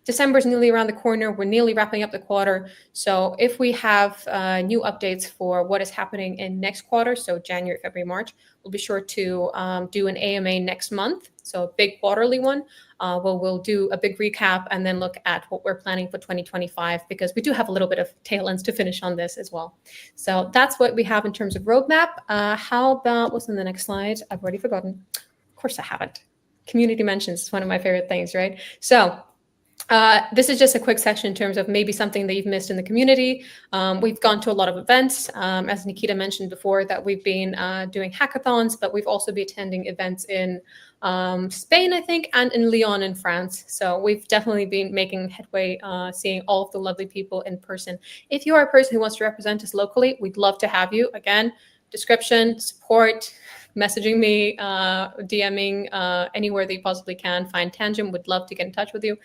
December is nearly around the corner. We're nearly wrapping up the quarter. So if we have new updates for what is happening in next quarter, so January, February, March, we'll be sure to do an AMA next month. So a big quarterly one. We'll do a big recap and then look at what we're planning for 2025, because we do have a little bit of tail ends to finish on this as well. So that's what we have in terms of roadmap. How about what's on the next slide? I've already forgotten. Of course I haven't. Community mentions is one of my favorite things, right? So this is just a quick section in terms of maybe something that you've missed in the community. We've gone to a lot of events, as Nikita mentioned before, that we've been doing hackathons, but we've also been attending events in Spain, I think, and in Lyon in France. So we've definitely been making headway, seeing all of the lovely people in person. If you are a person who wants to represent us locally, we'd love to have you. Again, description, support, messaging me, DMing, anywhere that you possibly can. Find Tangem, would love to get in touch with you.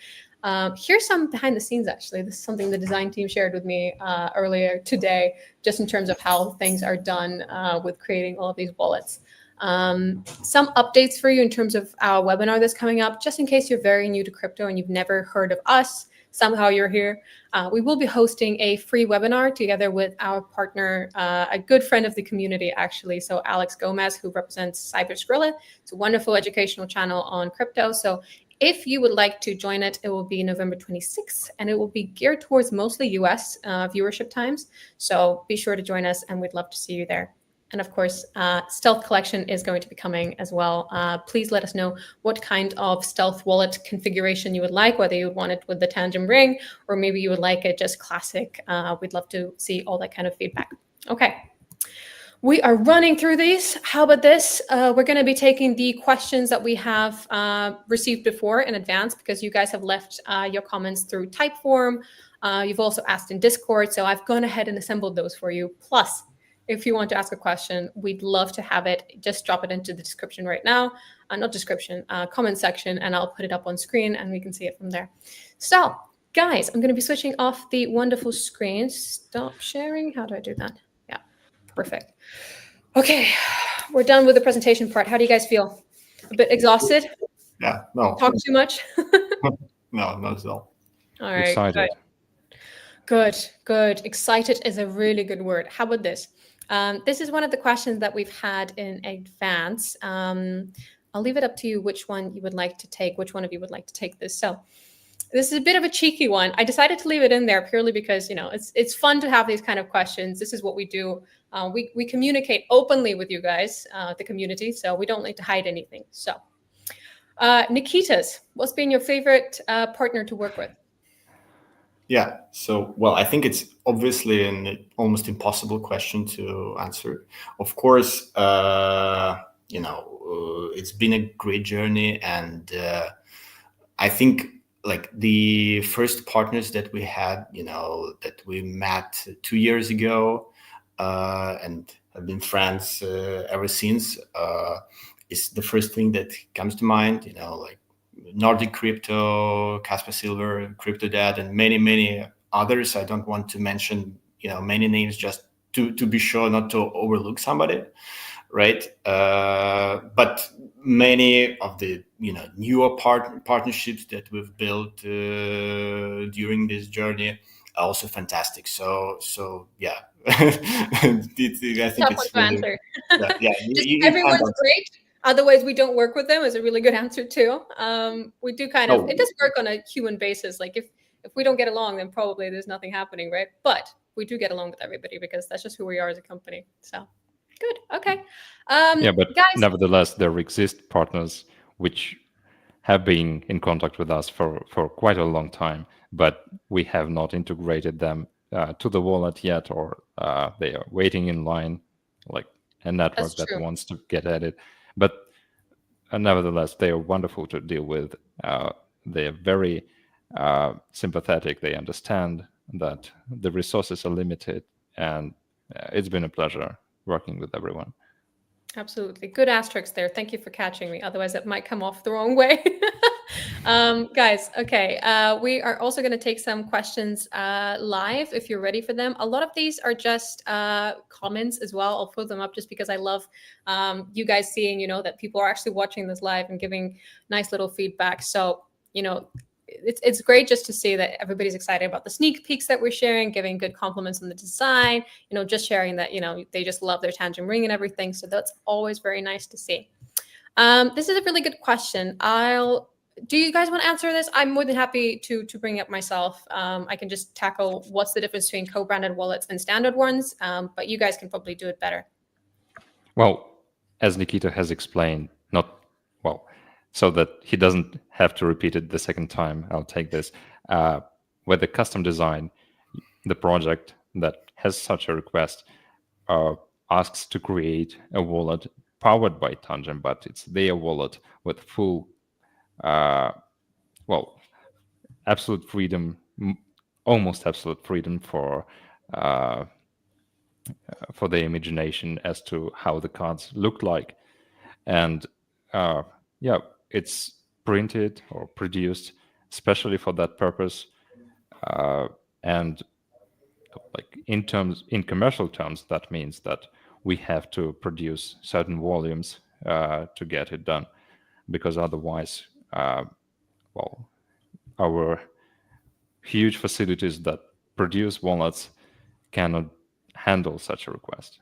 Here's some behind the scenes, actually. This is something the design team shared with me earlier today, just in terms of how things are done with creating all of these wallets. Some updates for you in terms of our webinar that's coming up, just in case you're very new to crypto and you've never heard of us, somehow you're here. We will be hosting a free webinar together with our partner, a good friend of the community, actually. So Alex Gomez, who represents Cyberskrilla. It's a wonderful educational channel on crypto. So if you would like to join it, it will be November 26th, and it will be geared towards mostly US viewership times. So be sure to join us, and we'd love to see you there. And of course, Stealth Collection is going to be coming as well. Please let us know what kind of Stealth wallet configuration you would like, whether you would want it with the Tangem ring, or maybe you would like it just classic. We'd love to see all that kind of feedback. Okay. We are running through these. How about this? We're going to be taking the questions that we have received before in advance, because you guys have left your comments through Typeform. You've also asked in Discord. So I've gone ahead and assembled those for you. Plus, if you want to ask a question, we'd love to have it. Just drop it into the description right now. Not description, comment section, and I'll put it up on screen and we can see it from there. So guys, I'm going to be switching off the wonderful screen. Stop sharing. How do I do that? Yeah, perfect. Okay, we're done with the presentation part. How do you guys feel? A bit exhausted? Yeah, no. Talk too much? No, not at all. All right. Excited. Good. Excited is a really good word. How about this? This is one of the questions that we've had in advance. I'll leave it up to you which one you would like to take, which one of you would like to take this. So this is a bit of a cheeky one. I decided to leave it in there purely because, it's fun to have these kind of questions. This is what we do. We communicate openly with you guys, the community, so we don't like to hide anything. So Nikitas, what's been your favorite partner to work with? Yeah, so, well, I think it's obviously an almost impossible question to answer. Of course, it's been a great journey, and I think like the first partners that we had, that we met 2 years ago, and have been friends ever since, is the first thing that comes to mind. Like Nordic Crypto, Casper Silver, CryptoDad, and many, many others. I don't want to mention, many names just to be sure not to overlook somebody, right? But many of the newer partnerships that we've built during this journey are also fantastic. So yeah, I think Tough one it's to really answer. yeah. Just You can't everyone's answer. great. Otherwise, we don't work with them is a really good answer too. We do kind of No, it does work on a human basis. Like if we don't get along, then probably there's nothing happening, right? But we do get along with everybody because that's just who we are as a company. So good. Okay. Yeah, but Guys, nevertheless, there exist partners which have been in contact with us for quite a long time, but we have not integrated them to the wallet yet, or they are waiting in line, like a network that's that true. wants to get at it. But nevertheless, they are wonderful to deal with. They are very sympathetic. They understand that the resources are limited, and it's been a pleasure working with everyone. Absolutely. Good asterisks there. Thank you for catching me. Otherwise, it might come off the wrong way. Guys, okay. We are also going to take some questions live if you're ready for them. A lot of these are just comments as well. I'll put them up just because I love you guys seeing, that people are actually watching this live and giving nice little feedback. So, it's great just to see that everybody's excited about the sneak peeks that we're sharing, giving good compliments on the design, just sharing that, they just love their Tangem ring and everything. So that's always very nice to see. This is a really good question. Do you guys want to answer this? I'm more than happy to bring it up myself. I can just tackle what's the difference between co-branded wallets and standard ones, but you guys can probably do it better. Well, as Nikita has explained, so that he doesn't have to repeat it the second time, I'll take this. With the custom design, the project that has such a request asks to create a wallet powered by Tangem, but it's their wallet with full, absolute freedom, almost absolute freedom for the imagination as to how the cards look like. And it's printed or produced especially for that purpose. And like in commercial terms, that means that we have to produce certain volumes to get it done, because otherwise, our huge facilities that produce wallets cannot handle such a request.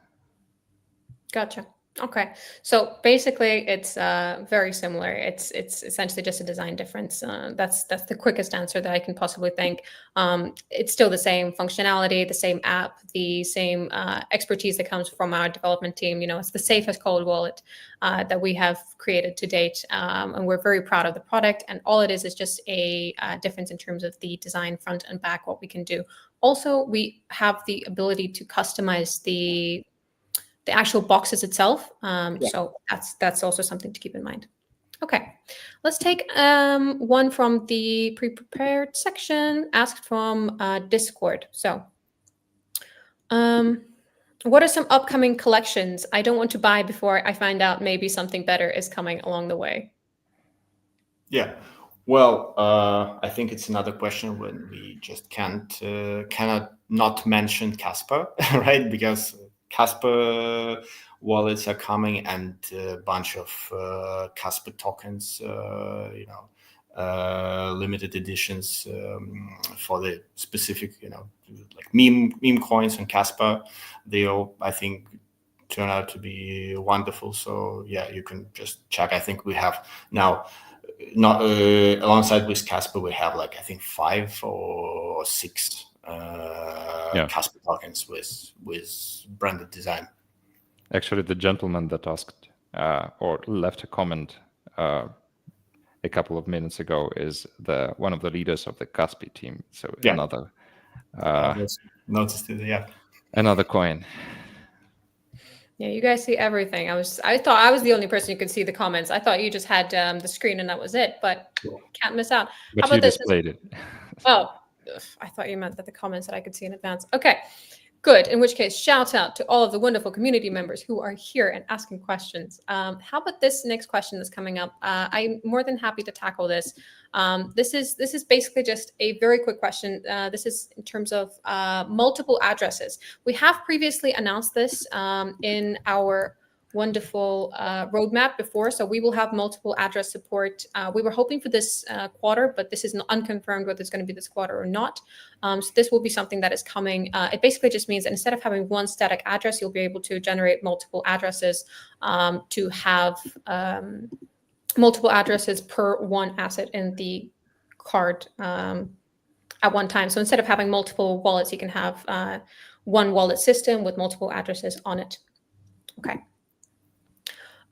Gotcha. Okay, so basically, it's very similar. It's essentially just a design difference. That's the quickest answer that I can possibly think. It's still the same functionality, the same app, the same expertise that comes from our development team. It's the safest cold wallet that we have created to date, and we're very proud of the product. And all it is just a difference in terms of the design, front and back, what we can do. Also, we have the ability to customize the actual boxes itself. So that's also something to keep in mind. Okay, let's take one from the pre-prepared section asked from Discord. So what are some upcoming collections I don't want to buy before I find out maybe something better is coming along the way? Yeah. Well, I think it's another question when we just cannot not mention Casper, right? Because Casper wallets are coming, and a bunch of Casper tokens, limited editions for the specific, like meme coins on Casper. They all, I think, turn out to be wonderful. So yeah, you can just check. I think we have now, not alongside with Casper, we have like I think 5 or 6 Casper tokens with branded design. Actually, the gentleman that asked or left a comment a couple of minutes ago is one of the leaders of the Caspi team. So Yeah. another Noticed it, yeah. another coin. Yeah, you guys see everything. I thought I was the only person who could see the comments. I thought you just had the screen and that was it, but can't miss out. How But about you this? displayed it. Oh, I thought you meant that the comments that I could see in advance. Okay, good. In which case, shout out to all of the wonderful community members who are here and asking questions. How about this next question that's coming up? I'm more than happy to tackle this. This is basically just a very quick question. This is in terms of multiple addresses. We have previously announced this in our wonderful roadmap before. So we will have multiple address support. We were hoping for this quarter, but this is unconfirmed whether it's going to be this quarter or not. So this will be something that is coming. It basically just means that instead of having one static address, you'll be able to generate multiple addresses to have multiple addresses per one asset in the card at one time. So instead of having multiple wallets, you can have one wallet system with multiple addresses on it. Okay.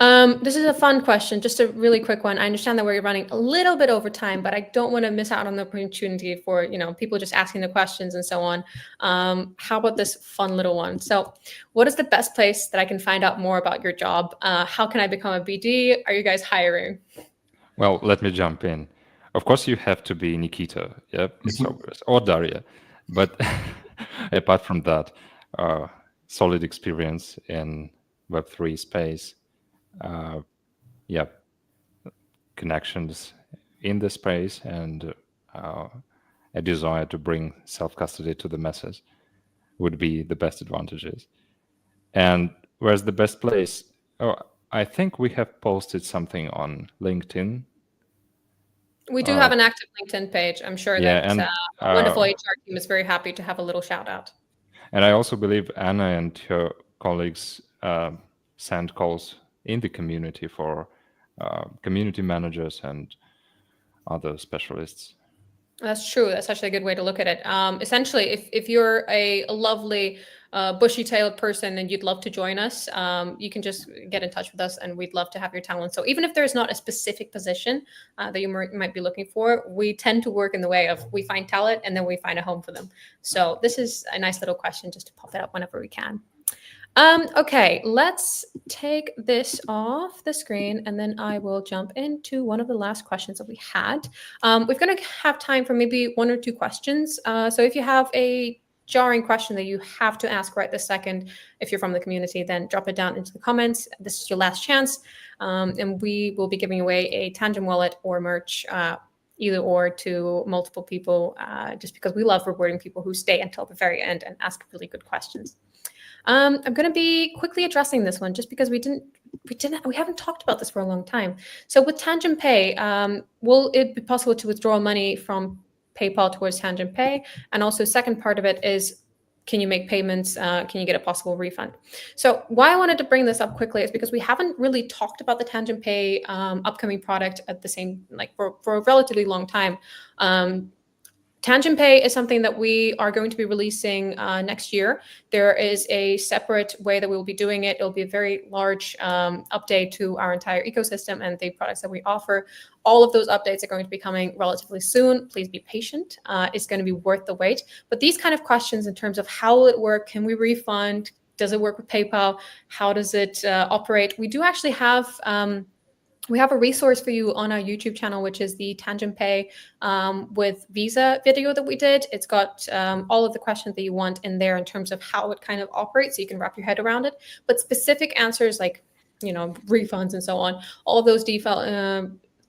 This is a fun question, just a really quick one. I understand that we're running a little bit over time, but I don't want to miss out on the opportunity for, people just asking the questions and so on. How about this fun little one? So what is the best place that I can find out more about your job? How can I become a BD? Are you guys hiring? Well, let me jump in. Of course, you have to be Nikita, yep, it's obvious, or Daria. But apart from that, solid experience in Web3 space, connections in the space, and a desire to bring self-custody to the masses would be the best advantages. And where's the best place? Oh, I think we have posted something on LinkedIn. We do have an active LinkedIn page. I'm sure that wonderful HR team is very happy to have a little shout out. And I also believe Anna and her colleagues send calls in the community for community managers and other specialists. That's true. That's actually a good way to look at it. Essentially, if you're a lovely bushy-tailed person and you'd love to join us, you can just get in touch with us and we'd love to have your talent. So even if there's not a specific position that you might be looking for, we tend to work in the way of we find talent and then we find a home for them. So this is a nice little question just to pop it up whenever we can. Okay, let's take this off the screen and then I will jump into one of the last questions that we had. We're going to have time for maybe one or two questions. So if you have a jarring question that you have to ask right this second, if you're from the community, then drop it down into the comments. This is your last chance. And we will be giving away a Tangem wallet or merch, either or, to multiple people, just because we love rewarding people who stay until the very end and ask really good questions. I'm going to be quickly addressing this one just because we haven't talked about this for a long time. So with Tangem Pay, will it be possible to withdraw money from PayPal towards Tangem Pay? And also, second part of it is, can you make payments? Can you get a possible refund? So why I wanted to bring this up quickly is because we haven't really talked about the Tangem Pay upcoming product at the same, for a relatively long time. Tangem Pay is something that we are going to be releasing next year. There is a separate way that we will be doing it. It'll be a very large update to our entire ecosystem and the products that we offer. All of those updates are going to be coming relatively soon. Please be patient. It's going to be worth the wait. But these kind of questions in terms of how will it work? Can we refund? Does it work with PayPal? How does it operate? We do actually have... we have a resource for you on our YouTube channel, which is the Tangem Pay with Visa video that we did. It's got all of the questions that you want in there in terms of how it kind of operates, so you can wrap your head around it. But specific answers like, refunds and so on, all of those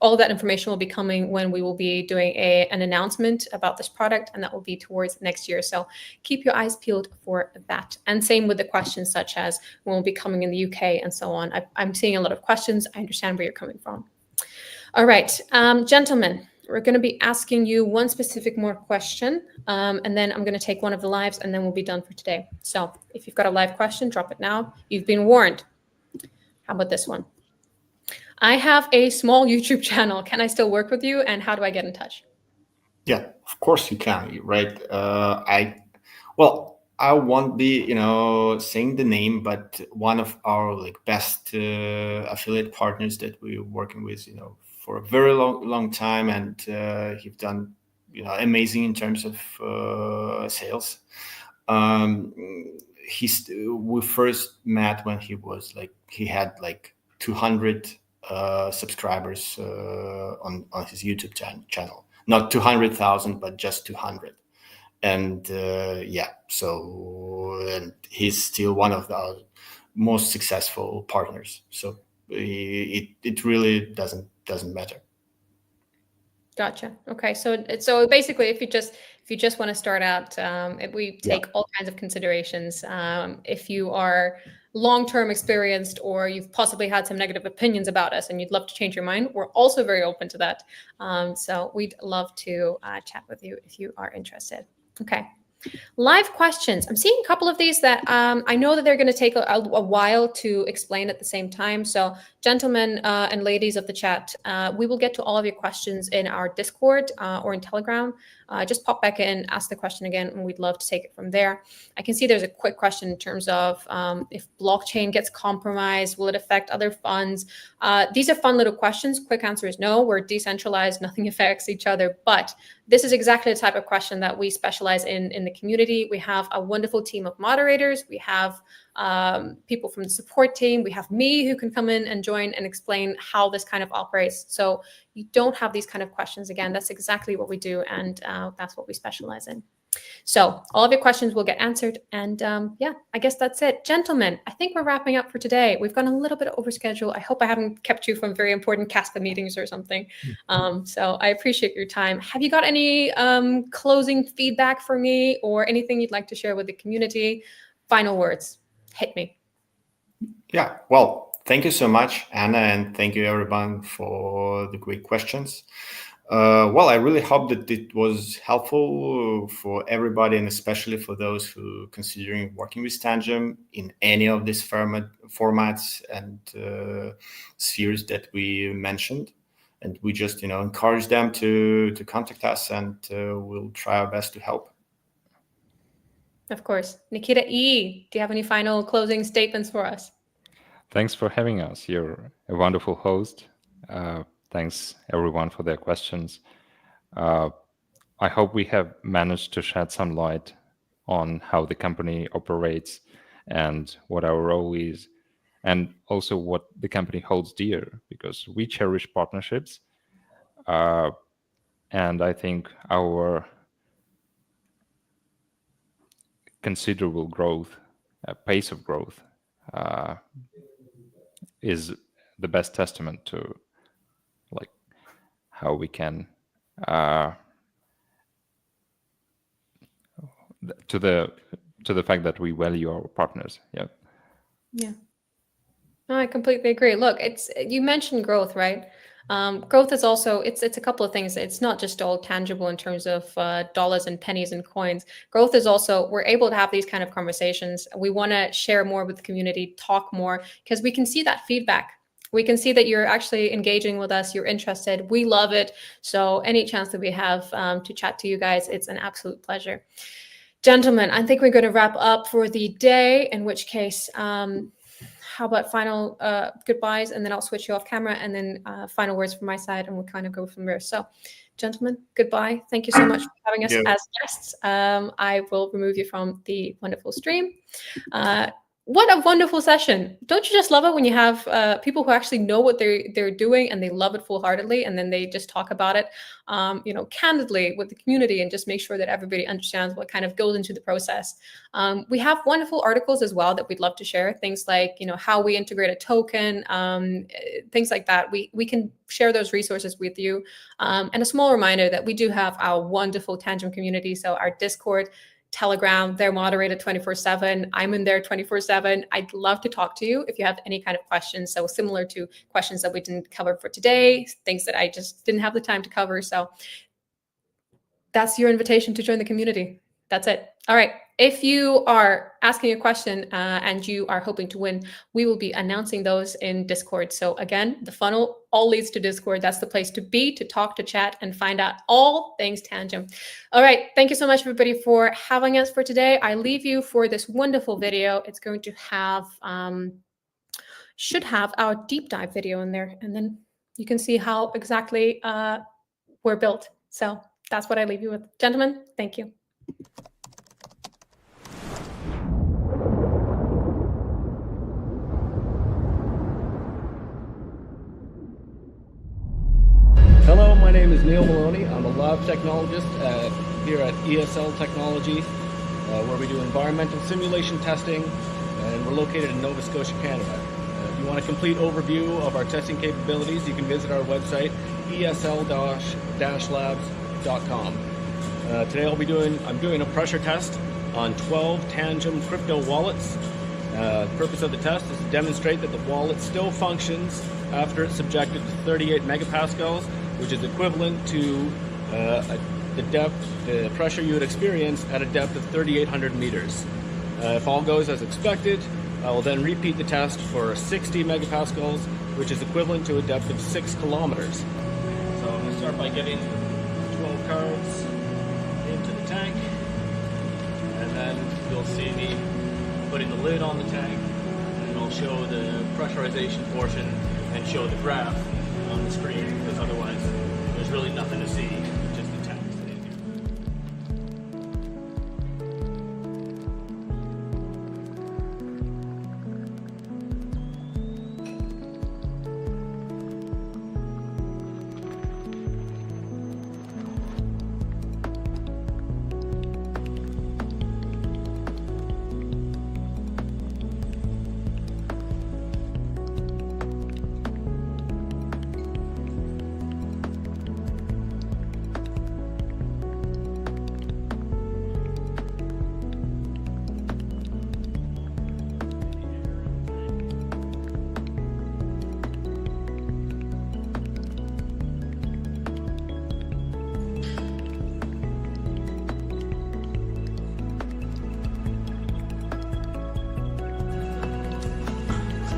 all of that information will be coming when we will be doing an announcement about this product, and that will be towards next year. So keep your eyes peeled for that. And same with the questions such as when we'll be coming in the UK and so on. I'm seeing a lot of questions. I understand where you're coming from. All right, gentlemen, we're going to be asking you one specific more question, and then I'm going to take one of the lives, and then we'll be done for today. So if you've got a live question, drop it now. You've been warned. How about this one? I have a small YouTube channel. Can I still work with you? And how do I get in touch? Yeah, of course you can, right? I won't be, saying the name, but one of our best affiliate partners that we're working with, for a very long time, and he's done, amazing in terms of sales. we first met when he had like 200 subscribers on his YouTube channel. Not 200,000, but just 200. And and he's still one of our most successful partners. So it really doesn't matter. Gotcha. Okay, so basically, if you just want to start out, we take all kinds of considerations. If you are long-term experienced, or you've possibly had some negative opinions about us, and you'd love to change your mind, we're also very open to that. So we'd love to chat with you if you are interested. Okay. Live questions. I'm seeing a couple of these that I know that they're going to take a while to explain at the same time. So gentlemen and ladies of the chat, we will get to all of your questions in our Discord or in Telegram. Just pop back in, ask the question again, and we'd love to take it from there. I can see there's a quick question in terms of if blockchain gets compromised, will it affect other funds? These are fun little questions. Quick answer is no. We're decentralized. Nothing affects each other. But this is exactly the type of question that we specialize in the community. We have a wonderful team of moderators. We have people from the support team. We have me who can come in and join and explain how this kind of operates. So you don't have these kind of questions again. That's exactly what we do, and that's what we specialize in. So all of your questions will get answered. And I guess that's it. Gentlemen, I think we're wrapping up for today. We've gone a little bit over schedule. I hope I haven't kept you from very important CASPA meetings or something. So I appreciate your time. Have you got any closing feedback for me, or anything you'd like to share with the community? Final words. Hit me. Yeah, well, thank you so much, Anna, and thank you everyone for the great questions. I really hope that it was helpful for everybody, and especially for those who considering working with Tangem in any of these formats and spheres that we mentioned. And we just, encourage them to contact us, and we'll try our best to help. Of course. Nikita E., do you have any final closing statements for us? Thanks for having us. You're a wonderful host. Thanks everyone for their questions. I hope we have managed to shed some light on how the company operates and what our role is, and also what the company holds dear, because we cherish partnerships. And I think our considerable growth, pace of growth, is the best testament to how we can to the fact that we value our partners. Yeah. No, I completely agree. Look, you mentioned growth, right? Growth is also, it's a couple of things. It's not just all tangible in terms of dollars and pennies and coins. Growth is also, we're able to have these kind of conversations. We want to share more with the community, talk more, because we can see that feedback. We can see that you're actually engaging with us. You're interested. We love it. So any chance that we have to chat to you guys, it's an absolute pleasure. Gentlemen, I think we're going to wrap up for the day, in which case, how about final goodbyes, and then I'll switch you off camera, and then final words from my side, and we'll kind of go from there. So gentlemen, goodbye. Thank you so much for having us as guests. I will remove you from the wonderful stream. What a wonderful session. Don't you just love it when you have people who actually know what they're doing, and they love it full-heartedly, and then they just talk about it, candidly with the community, and just make sure that everybody understands what kind of goes into the process. We have wonderful articles as well that we'd love to share. Things like, how we integrate a token, things like that. We can share those resources with you. And a small reminder that we do have our wonderful Tangem community. So our Discord, Telegram, they're moderated 24/7. I'm in there 24/7. I'd love to talk to you if you have any kind of questions. So similar to questions that we didn't cover for today, things that I just didn't have the time to cover. So that's your invitation to join the community. That's it. All right. If you are asking a question and you are hoping to win, we will be announcing those in Discord. So again, the funnel all leads to Discord. That's the place to be, to talk, to chat, and find out all things Tangem. All right. Thank you so much, everybody, for having us for today. I leave you for this wonderful video. It's going to have, should have our deep dive video in there. And then you can see how exactly we're built. So that's what I leave you with. Gentlemen, thank you. lab technologist here at ESL Technology, where we do environmental simulation testing, and we're located in Nova Scotia, Canada. If you want a complete overview of our testing capabilities, you can visit our website, esl-labs.com. Today I'm doing a pressure test on 12 Tangem crypto wallets. The purpose of the test is to demonstrate that the wallet still functions after it's subjected to 38 megapascals, which is equivalent to the pressure you would experience at a depth of 3,800 meters. If all goes as expected, I will then repeat the test for 60 megapascals, which is equivalent to a depth of 6 kilometers. So I'm going to start by getting 12 cards into the tank, and then you'll see me putting the lid on the tank, and I'll show the pressurization portion and show the graph on the screen, because otherwise there's really nothing to see, just the tank sitting here.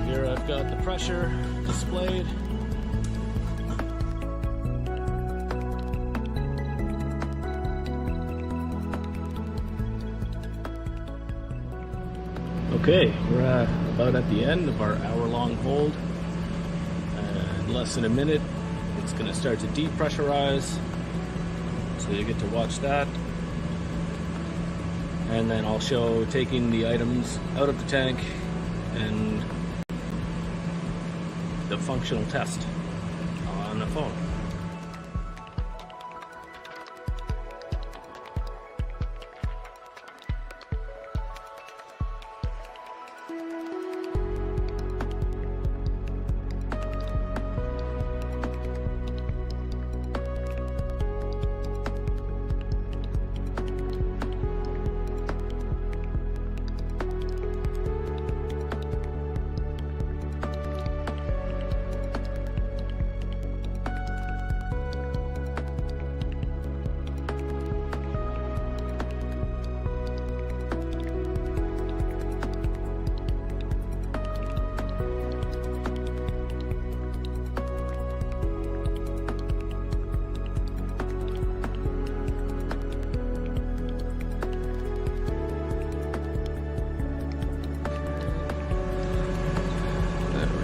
Here I've got the pressure displayed. Okay, we're about at the end of our hour-long hold. In less than a minute, it's going to start to depressurize, so you get to watch that. And then I'll show taking the items out of the tank and the functional test on the phone.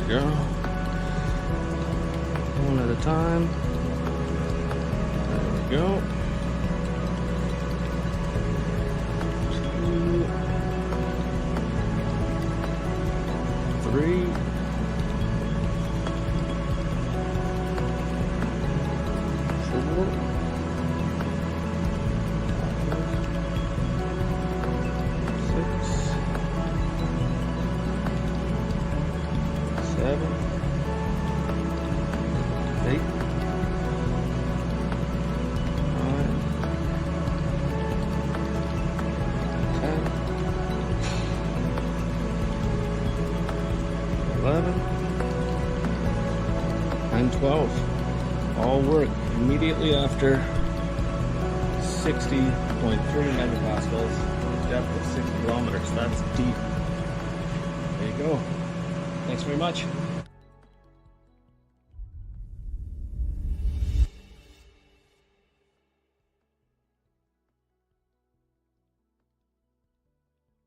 Go. One at a time. There we go. 2, 3. 7, 8, 9, 10, 11, and 12. All work immediately after 60.3 megapascals, depth of 6 kilometers. That's deep. There you go. Thanks very much.